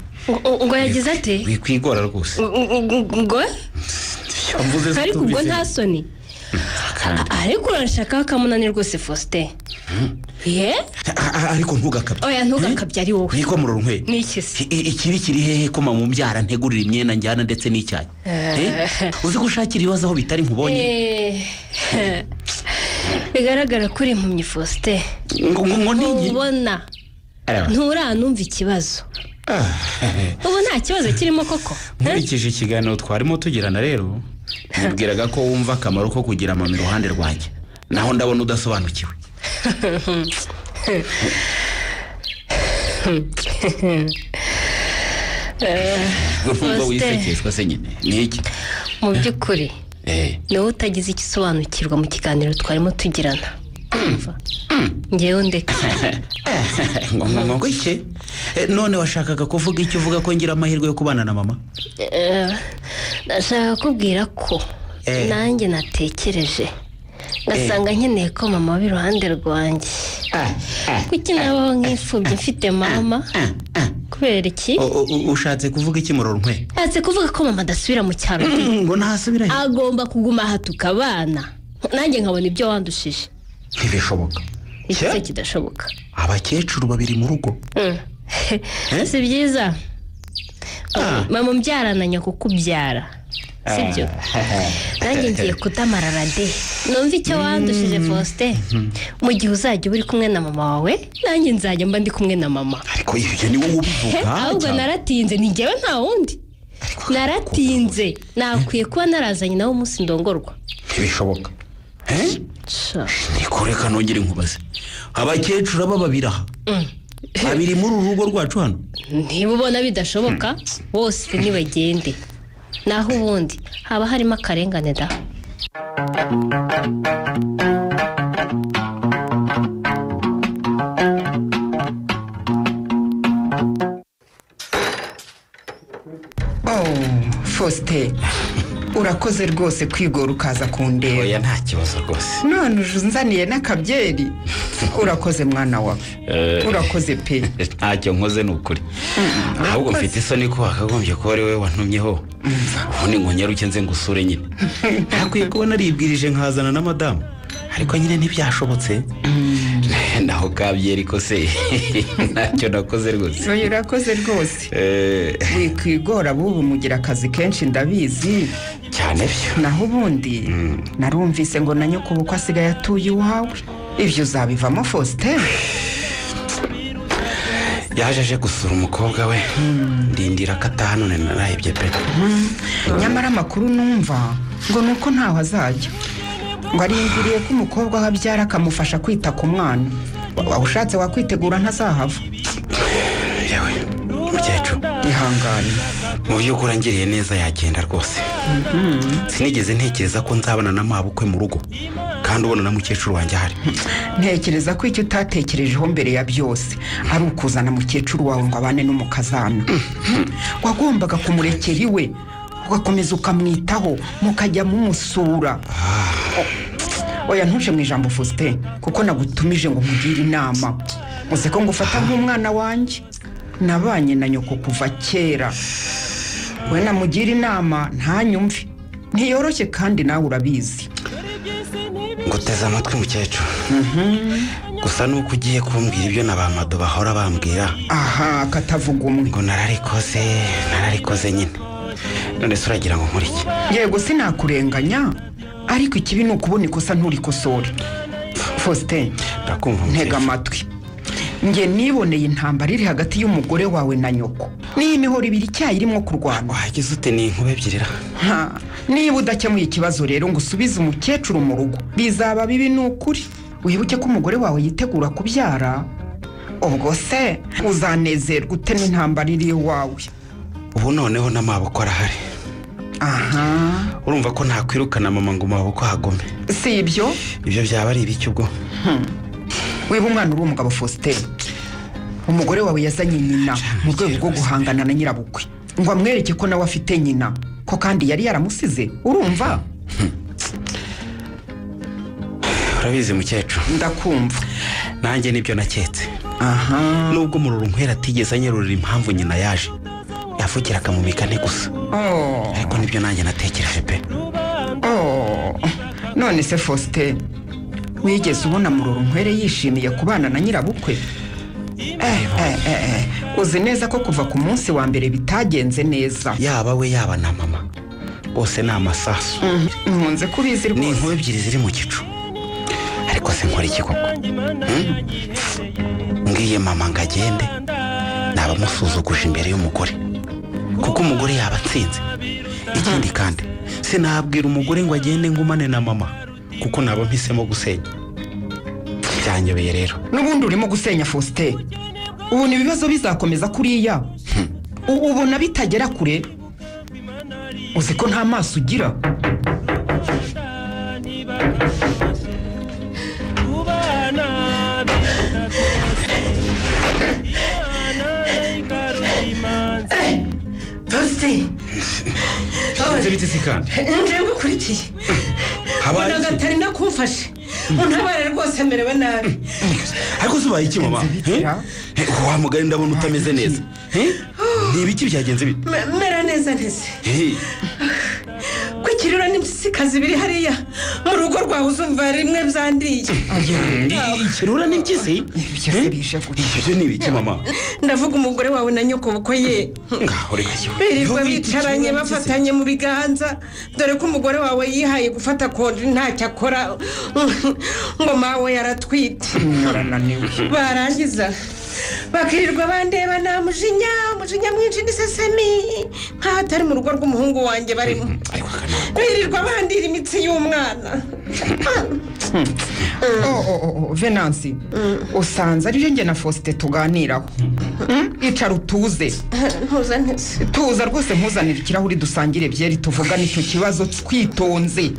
ngo yagize ate wikwigora rwose ngo ariko ubwo nta soni ariko urashaka akamunani rwose Faustin ariko ntugakabye oya ntugakabye ari wowe niko muroronkwe n'ikisi ikibi kiri hehe ko mama mubyara ntegurira imyenda njyana ndetse n'icyayi uzi gushakira ibibazo aho bitari nkubonye bigaragara ko uri impumyi Faustin ubona nturanumva ikibazo ubu nta kibazo kirimo koko nkurikije ikiganiro twarimo tugirana rero nibwiraga ko wumva akamaro ko kugira mama iruhande rwanjye naho ndabona udasobanukiwe urumva wisekeshwa se nyine ni iki mu by'ukuri niwe utagize igisobanukirwa mu kiganiro twarimo tugirana ngewe ndetse ngo iki none washakaga kuvuga icyo uvuga ko ngira amahirwe yo kubana na mama ndashaka kubwira ko nanjye natekereje ngasanga nkeneye ko mama aba iruhande rwanjye kuki nabaho nk'imfubyi mfite mama kubera iki ushatse kuvuga iki muroronkwe ashatse kuvuga ko mama adasubira mu cyaro ngo ntasubirayo agomba kuguma aha tukabana nanjye nkabona ibyo wandushije ntibishoboka iki se kidashoboka abakecuru babiri mu rugo si byiza mama umbyarana nyakukubyara sibyo nanjye ngiye kudamarara de numva icyo wandushije Faustin mu gihe uzajya uri kumwe na mama wawe nanjye nzajya mba ndi kumwe na mama ariko ibyo ni wowe ubivuga ahubwo naratinze ni njyewe nta wundi naratinze nakwiye kuba narazanye nawe umunsi ndongorwa ntibishoboka niko reka nongere nkubaze abakecuru aba babiri aha babiri muri uru rugo rwacu hano. Niba ubona bidashoboka bose nibagende, naho ubundi haba harimo akarengane da. Faustin, urakoze rwose kwigora ukaza kundeba. Oya nta kibazo rwose. None uzanzaniye n'akabyeri. Urakoze mwana wawe. Urakoze pe. Ntacyo nkoze n'ukuri. Ahubwo mfite isoni ko wakagombye ko ari we wantumyeho. Ubundi ngo nyaruke nze ngusure nyine. Nakwiye kuba naribwirije nkazana na madamu. Ariko nyine ntibyashobotse. Naho kabyeri ko se ntacyo nakoze rwose. Oya urakoze rwose. Wikwigora bubu mugira akazi kenshi ndabizi. Cyane byo. Naho ubundi narumvise ngo na nyoko uko asigaye atuye iwawe. Ibyo uzabivamo Faustin? Yaje gusura umukobwa we. Ndindira ko ataha none narahebye pe. Nyamara amakuru numva ngo nuko ntaho azajya. Ngo arindiriye ko umukobwa ahabyara akamufasha kwita ku mwana. Ushatse wakwitegura ntazahava. Yewe mukecuru ihangane. Mu by'ukuri ngiriye neza yagenda rwose. Sinigeze ntekereza ko nzabana na mabukwe mu rugo kandi ubona na mukecuru wanjye ahari. Ntekereza ko icyo utatekerejeho mbere ya byose ari ukuzana mukecuru wawe ngo abane n'umukazana. Wagombaga kumurekera iwe ugakomeza ukamwitaho mukajya mumusura. Oya ntuje mu ijambo Faustin kuko nagutumije ngo mugire inama. Uze ko ngufata nk'umwana wanjye. Nabanye na nyoko kuva kera. We namugira inama ntanyumve. Ntiyoroshye kandi nawe urabizi. Nguteze amatwi mukecuru. Gusa nuko ugiye kumbwira ibyo nabamado bahora bambwira. Aha katavuga umwe. Ngo nararikoze nyine. None se uragira ngo nkore iki? Yego sinakurenganya ariko ikibi nukubona ikosa nturikosore. Faustin ndakumva ntega amatwi. Nge niboneye intambara iri hagati y'umugore wawe na nyoko. Ni imihoro ibiri cyayirimo kurwana. Wagize ute ni inkube ebyiri? Niba udakemuye ikibazo rero ngo usubize umukecuru mu rugo bizaba bibi n'ukuri. Wibuke ko umugore wawe yitegura kubyara. Ubwo se uzanezerwa ute n'intambara iri iwawe? Ubu noneho n'amaboko arahari. Aha. Urumva ko ntakwirukana mama ngo maboko hagome. Si ibyo? Ibyo byaba ari ibiki ubwo? Wiba umwana uri umugabo Faustin. Umugore wawe yazanye nyina mu rwego rwo guhangana na nyirabukwe. Ngo amwereke ko nawe afite nyina. Ko kandi yari yaramusize. Urumva? Urabizi mukecuru. Ndakumva. Nanjye nibyo naketse. Aha. Nubwo mururu nkwera atigeze anyerurira impamvu nyina yaje. Yavugiraga mu mikane gusa. Ariko nibyo nanjye natekereje pe. None se Faustin wigeze ubona mururu nkwere yishimiye kubana na nyirabukwe? Uzi neza ko kuva ku munsi wa mbere bitagenze neza. Yaba we yaba na mama bose ni amasasu. Nkunze kubizi rwose. Ni inkube ebyiri ziri mu gicu. Ariko se nkora iki koko? Ngiye mama ngo agende naba musuzuguje imbere y'umugore kuko umugore yaba atsinze. Ikindi kandi sinabwira umugore ngo agende ngumane na mama kuko naba mpisemo gusenya. Byanyobeye rero. N'ubundi urimo gusenya Faustin. Ubu ni ibibazo bizakomeza kuriya. Ubona bitagera kure. Uzi ko nta maso ugira. Faustin. Nze bitse kandi. Nje ngukurikiye. Habaye gatari nakumfashe. Untabare rwose merewe nabi. Ariko zubaye iki mama? Wa mugari ndabona utameze neza. Ni ibiki byagenze bite? Mera neza ntese. Kwikirira n'imsikazi biri hariya mu rugo rwawe uzumva rimwe byandiye. Ikirura n'imkisi? Ibyo ni ibiki mama? Ndavuga umugore wawe na nyoko buko ye. Ngaho reka cyo. Birirwa bicaranye bafatanye mu biganza dore ko umugore wawe yihaye gufata konti ntacyo akora ngo mawe yaratwite. Barangiza bakirirwa bandeba nta mujinya mwinshi n'isesemi nk'aho atari mu rugo rw'umuhungu wanjye barimo birirwa bandira imitsi y'umwana. Venansi usanze ari njye na Faustin tuganiraho. Icara utuze. Tuza rwose mpuzanira ikirahuri dusangire byeri tuvugana icyo kibazo twitonze.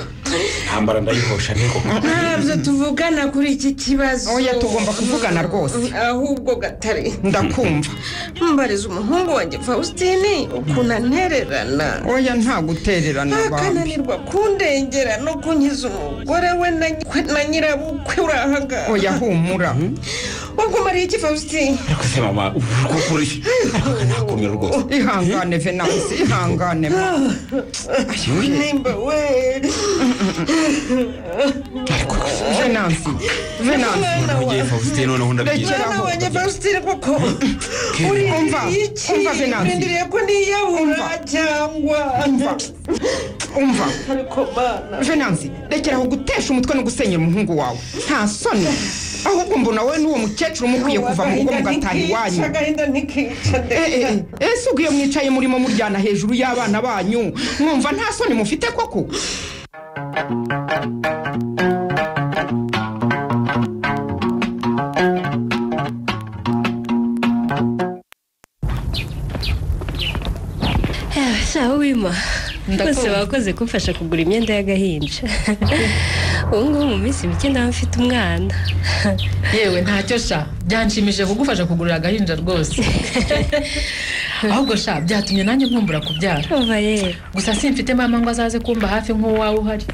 Hambara ndayihosha niko. Ntabyo tuvugana kuri iki kibazo. Oya tugomba kuvugana rwose. Ahubwo gatare. Ndakumva. Mbariza umuhungu wanjye Faustin ukuntu antererana. Oya nta gutererana baba. Akananirwa kundengera no kunkiza umugore we na nyirabukwe urahaga. Oya humura. Ubwo mari iki Faustin? Ariko se mama ukuri. Nakomera rwose. Ihangane Venansi ihangane. Nimba we. Venansi. Mugiye Faustin none ndabyiza. Wanjye Faustin koko. Umva Venansi. Ndiriye ko niyahura cyangwa. Umva. Ariko bana. Venansi rekeraho gutesha umutwe no gusenyera umuhungu wawe. Nta soni. Ahubwo mbona wowe n'uwo mukecuru mukwiye kuva mu rugo mugataha iwanyu. Ese ubwo iyo mwicaye murimo muryana hejuru y'abana banyu mwumva nta soni mufite koko? Shaho wima bose bakoze kumfasha kugura imyenda y'agahinja. Ubu ngubu mu minsi mike ndaba mfite umwana. Yewe ntacyo sha byanshimije kugufasha kugurira agahinja rwose. Ahubwo sha byatumye nanjye nkumbura kubyara. Umva ye Gusa simfite mama ngo azaze kumba hafi nk'uwawe uhari.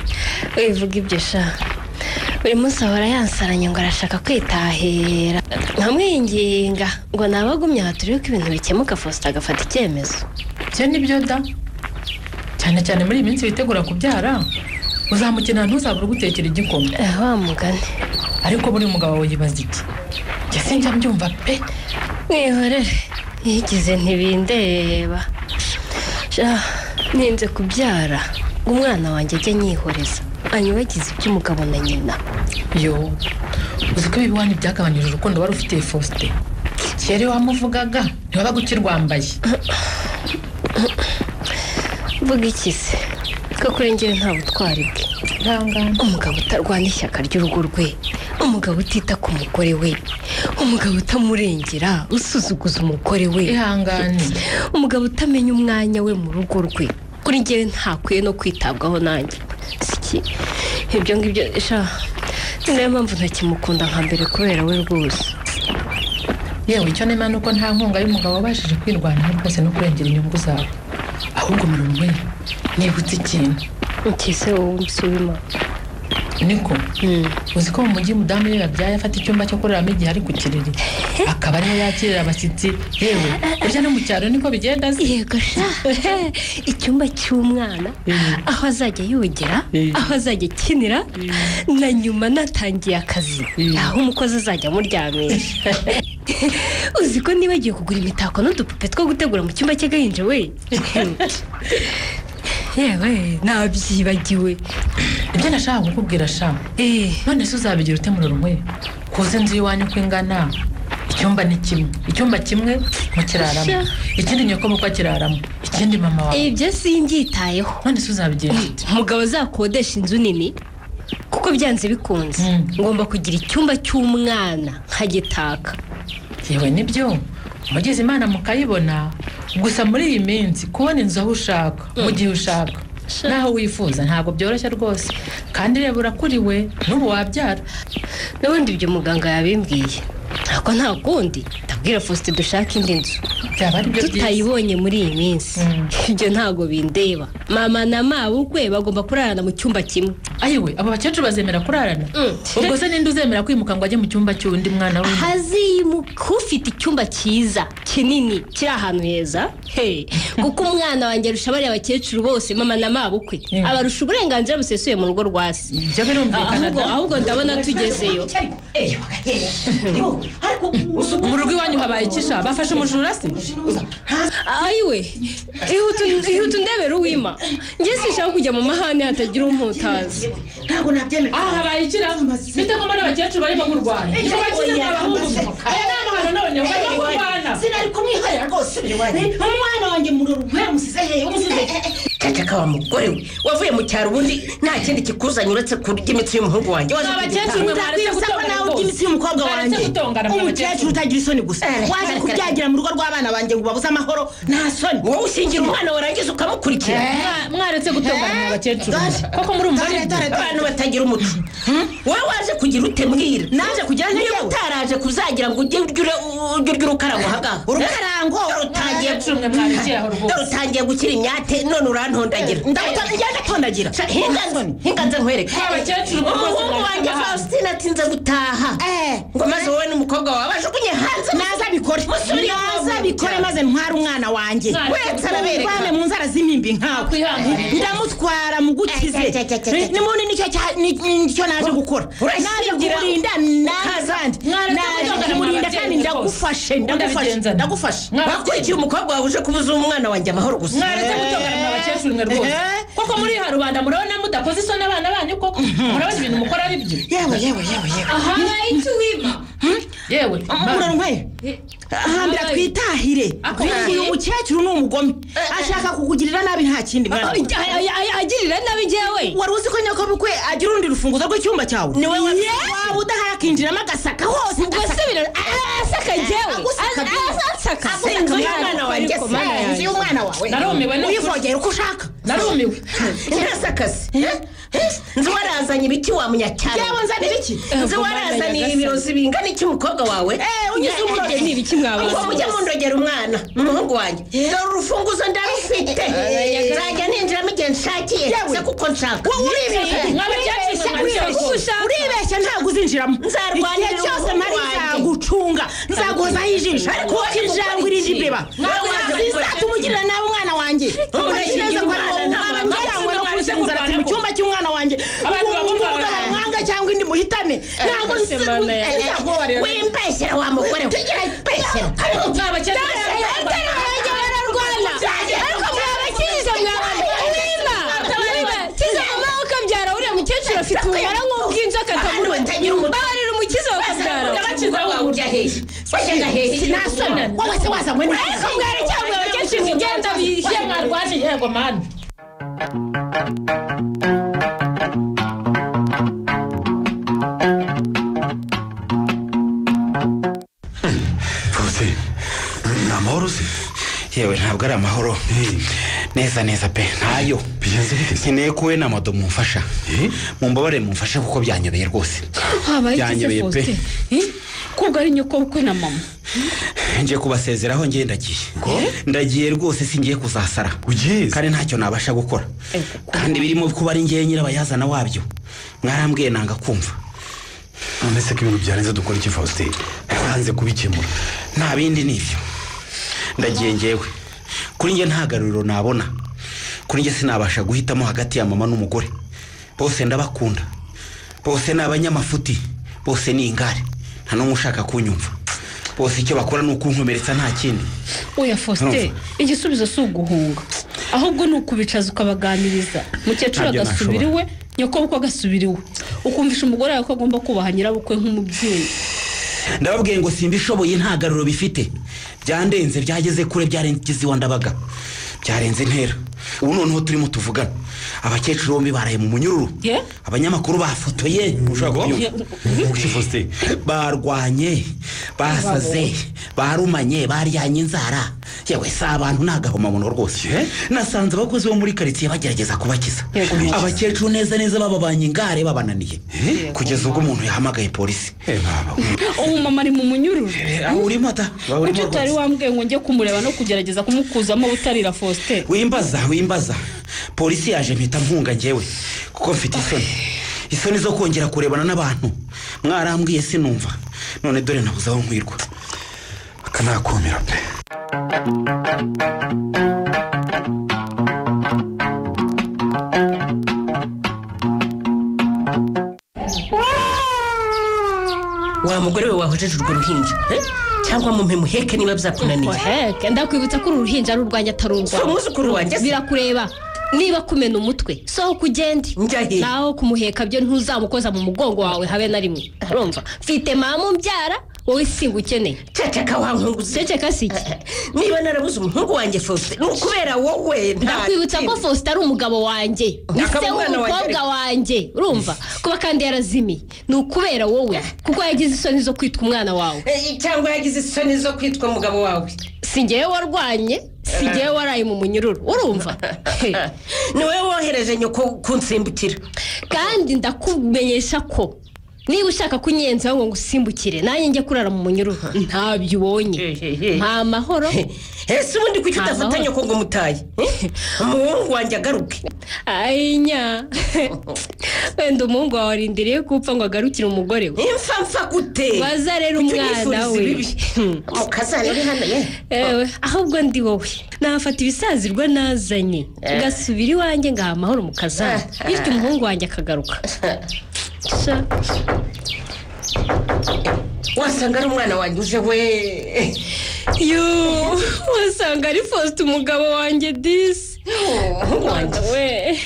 wivuga ibyo sha. Buri munsi ahora yansaranye ngo arashaka kwitahira. Nkamwinginga ngo nabagumye aha turebe ko ibintu bikemuka Faustin agafata icyemezo. Cyo nibyo da. Cyane cyane muri iyi minsi witegura kubyara. Uzamukina ntuzabura gutekera igikoma. Wa mugani. Ariko buri mugabo wawe yibaza iki? Jye sinjya mbyumva pe. Mwihorere yigize ntibindeba. Sha ninze kubyara umwana wanjye ajya nyihoreza. Anyubagize iby'umugabo na nyina. Yo uzi ko ibiwanyu byagabanyije urukundo wari ufitiye Faustin. Kera wamuvugaga ntiwabaga ukirwambaye. Vuga iki se? Ko kuri njyewe nta butwari bwe. Umugabo utarwana ishyaka ry'urugo rwe, umugabo utita ku mugore we, umugabo utamurengera usuzuguza umugore we. Ihangane. Umugabo utamenya umwanya we mu rugo rwe. Kuri njyewe ntakwiye no kwitabwaho nanjye. Siki ibyo ngibyo sha niyo mpamvu ntakimukunda nka mbere kubera we rwose. Yewe icyo nema nuko nta nkunga y'umugabo wabashije kwirwanaho rwose no kurengera inyungu zawe. Ahubwo murumwe nibutse ikintu. Ukise wowe umusubima. Niko uzi ko mu mujyi mudamu ye yabyaye afata icyumba cyo kuraramo igihe ari ku kiriri akaba ariho yakirira abashyitsi. Yewe burya no mu cyaro niko bigenda se. Yego sha icyumba cy'umwana aho azajya yogera, aho azajya akinira, na nyuma natangiye akazi aho umukozi azajya amuryamisha. Uzi ko nibagiye kugura imitako n'udupupe two gutegura mu cyumba cy'agahinja we. Yewe nabyibagiwe. Ibyo nashaka kukubwira sha. None se uzabigira ute mu rumwe? Kuze nzi iwanyu ko ingana. Icyumba ni kimwe. Icyumba kimwe mu kiraramo. Ikindi nyoko mukwa kiraramo. Ikindi mama wawe. Ibyo singyitayeho. None se uzabigira ute? Umugabo zakodesha inzu nini kuko byanze bikunze. Ngomba kugira icyumba cy'umwana nkagitaka. Yewe nibyo. Mugize Imana mukayibona. Gusa muri iyi minsi kubona inzu aho ushaka mu gihe ushaka naho wifuza ntabwo byoroshye rwose. Kandi reba urakuriwe n'ubu wabyara. N'ubundi ibyo muganga yabimbwiye. Ako nta kundi ndabwira Faustin dushaka indi nzu. Byaba ari byo byiza. Tutayibonye muri iyi minsi. Ibyo ntago bindeba. Mama na mabukwe bagomba kurarana mu cyumba kimwe. Ayiwe abo bakecuru bazemera kurarana. Ubwo se ninde uzemera kwimuka ngo ajye mu cyumba cy'undi mwana we? Hazimuka ufite icyumba cyiza kinini kiri ahantu heza. Kuko umwana wanjye arusha bari abakecuru bose mama na mabukwe. Abarusha uburenganzira busesuye mu rugo rwasi. Ibyo birumvikana. Ahubwo ndabona tugezeyo. mu rugo iwanyu habaye ikisha bafashe umujura se ayiwe ihute undebera uwima njye sinshaka kujya mu mahane hatagira umputazi ntabwo nabyemera aha habaye ikiravu mfite ko mbona abakecuru barimo kurwana niba bakize abahungu aya ni amahano none barimo kurwana sinari kumwihaya rwose umwana wanjye muroro umusize hehe umusize cacaka wa mugore we wavuye mu cyaro ubundi nta kindi kikuzanye uretse kurya imitsi y'umuhungu wanjye abakecuru mwe mwaretse gutongana nawe urya imitsi y'umukobwa wanjye umukecuru utagira isoni gusa waje kubyagira mu rugo rw'abana banjye ngo ubabuze amahoro nta soni wowe ushingira umwana warangiza ukamukurikira mwaretse gutongana mu bakecuru koko muri umubare abantu batagira umuco wowe waje kugira ute mbwira naje kugira niyo utaraje kuzagira ngo ujye urya urukarango hagaho urukarango rutangiye gukira imyate none urantondagira ndatondagira hinganze nkwereke umuhungu wanjye Faustin atinze gutaha ngo maze wowe n'umukobwa wawe bajugunye hanze naza bikore maze ntwara umwana wanjye wese arabereka bane mu nzara z'imimbi nkawe ndamutwara mu gukize nimuni nicyo naje gukora naje kumurinda naje kumurinda kandi ndagufashe bakurikiye umukobwa wawe uje kubuza umwana wanjye amahoro gusa mwaretse gutongana mu bakecuru mwe rwose koko muri ha rubanda murabona mudakoze isoni abana banyu koko murabona ibintu mukora ari byo yewe aha icyo wima yewe muroro nkwe ahambira twitahire uyu mukecuru ni umugome ashaka kukugirira nabi nta kindi mwana agirira nabi njyewe wari uzi ko nyakobukwe agira urundi rufunguzo rw'icyumba cyawe niwe waba udahaye akinjiramo agasaka hose ugasubira asaka njyewe asaka umwana wanjye se umwana wawe narumiwe uyivogera uko ushaka narumiwe ntasakase nzi warazanye ibiki wa munyacyaro yewe nzanira iki nzi warazaniye ibirozi bingana iki umukobwa wawe ugize umurozi ni ibiki mwabaza ngo mujye mundogera umwana n'umuhungu wanjye dore urufunguzo ndarufite nzajya ninjiramo igihe nshakiye se kuko nshaka uribeshya ntabwo uzinjiramo nzarwanira cyose mari nzagucunga nzaguhozaho ijisho ariko ijambo irindi imbeba sinzatumugirira nawe umwana wanjye neza ko ari mu cyumba cy'umwana wanjye mwanga cyangwa indi muhitane ntabwo wimbeshyira wa mugore we wimbeshyira umukecuru afite umubare nk'ubw'inzoka babarira umukiza bakabyara sinasona wowe se wazanywe ariko mwari cyangwa abakecuru igenda bihe mwarwaje yego mani Faustin ni amahoro se yewe ntabwo ari amahoro neza pe ntayo nkeneye ko we na mado mumfasha mumbabare mumfashe kuko byanyobeye rwose byanyobeye pe kubwo ari nyoko bukwe na mama ngiye kubasezeraho ngiye ndagiye rwose singiye kuzasara kandi ntacyo nabasha gukora kandi birimo kuba ari ngiye nyirabayazana wabyo mwarambwiye nanga kumva none se ko ibintu byarenze dukora iki Faustin hanze kubikemura nta bindi nivyo ndagiye ngewe kuri nge nta garuriro nabona kuri nge sinabasha guhitamo hagati ya mama n'umugore bose ndabakunda bose ni abanyamafuti bose ni ingare nta n'umwe ushaka kunyumva bose icyo bakora ni ukunkomeretsa nta kindi oya Faustin igisubizo si uguhunga ahubwo ni ukubicaza ukabaganiriza mukecuru agasubira iwe nyoko bukwe agasubira iwe ukumvisha umugore wawe ko agomba kubaha nyirabukwe nk'umubyeyi ndababwiye ngo simbishoboye nta garuro bifite byandenze byageze kure byarenze iwa ndabaga byarenze intera ubu noneho turimo tuvugana abakecuru bombi baraye mu munyururu abanyamakuru bafotoye ushaka Faustin barwanye basaze barumanye baryanye inzara yewe si abantu ntagahomamuno rwose nasanze abakozi bo muri karitsiye bagerageza kubakiza abakecuru neza bababanye ingare babananiye kugeza ubwo umuntu yahamagaye polisi ubu mama ari mu munyururu aho urimo ta kuki utari wambwiye ngo njye kumureba no kugerageza kumukuzamo butarira Faustin wimbaza polisi yaje mpita mpunga ngewe kuko mfite isoni zo kongera kurebana n'abantu mwarambwiye sinumva none dore nabuze aho nkwirwa akanakumira pe wa mugore we wahojeje urwo ruhinja cyangwa mumpe muheke niba byakunaniye muheke ndakwibutsa ko uru ruhinja ari urwanjye atari urwawe so umwuzukuru wanjye birakureba niba kumena umutwe sohoka ugende naho kumuheka byo ntuzamukoza mu mugongo wawe habe na rimwe urumva mfite mama umbyara wowe singa ukeneye ceceka wankunguze ceceka siki niba narabuze umuhungu wanjye Faustin nukubera wowe ndakwibutsa ko Faustin ari umugabo wanjye ise umukobwa wanjye urumva kuba kandi yarazimiye nukubera wowe kuko yagize isoni zo kwitwa umwana wawe cyangwa yagize isoni zo kwitwa umugabo wawe singewe warwanye singewe waraye mu munyururu urumva niwe wohereje nyoko kunsimbukira kandi ndakumenyesha ko niba ushaka kunyenza ngo ngusimbukire nanjye njye kurara mu munyururu ntabyo ubonye nta mahoro ese ubundi kuki utafatanya ko ngo mutaye umuhungu wanjye agaruke ayinya wenda umuhungu wawe arindiriye gupfa ngo agarukire umugore we imfa gute baza rero umwana we mukazana uri hano yewe ahubwo ndi wowe nafata ibisazirwa nazanye gasubira iwanjye ngaha amahoro mukazana bityo umuhungu wanjye akagaruka wasanga ari umwana wanjye uje we wasanga ari Faustin umugabo wanjye disi we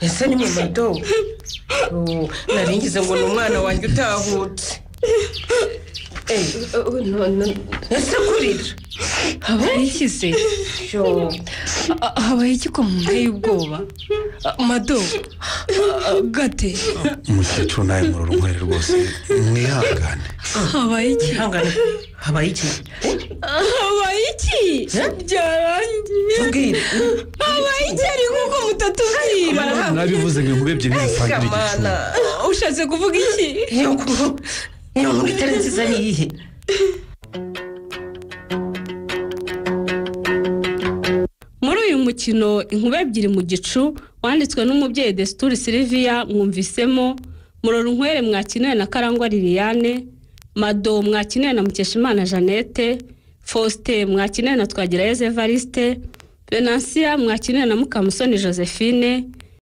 ese ni mama naringize ngo ni umwana wanjye utahutse ese kurira habaye iki se habaye iki ko munteye ubwoba mado gate umukecuru nawe mu runywere rwose mwihangane habaye iki habaye iki byarangiye habaye iki ariko uko mutatubwira nabivuze ngo inkube ebyiri zisangira igicumbi ushatse kuvuga iki iyo nkuru itari nziza ni iyihe muri uyu mukino inkube ebyiri mu gicu wanditswe n'umubyeyi Desituri Sylvia mwumvisemo Murorunkwere mwakinewe na Karangwa Liliane, Mado mwakinewe na Mukeshimana Jeannette, Faustin mwakinewe na Twagirayezu Evariste, Venantia mwakinewe na Mukamusoni Josephine,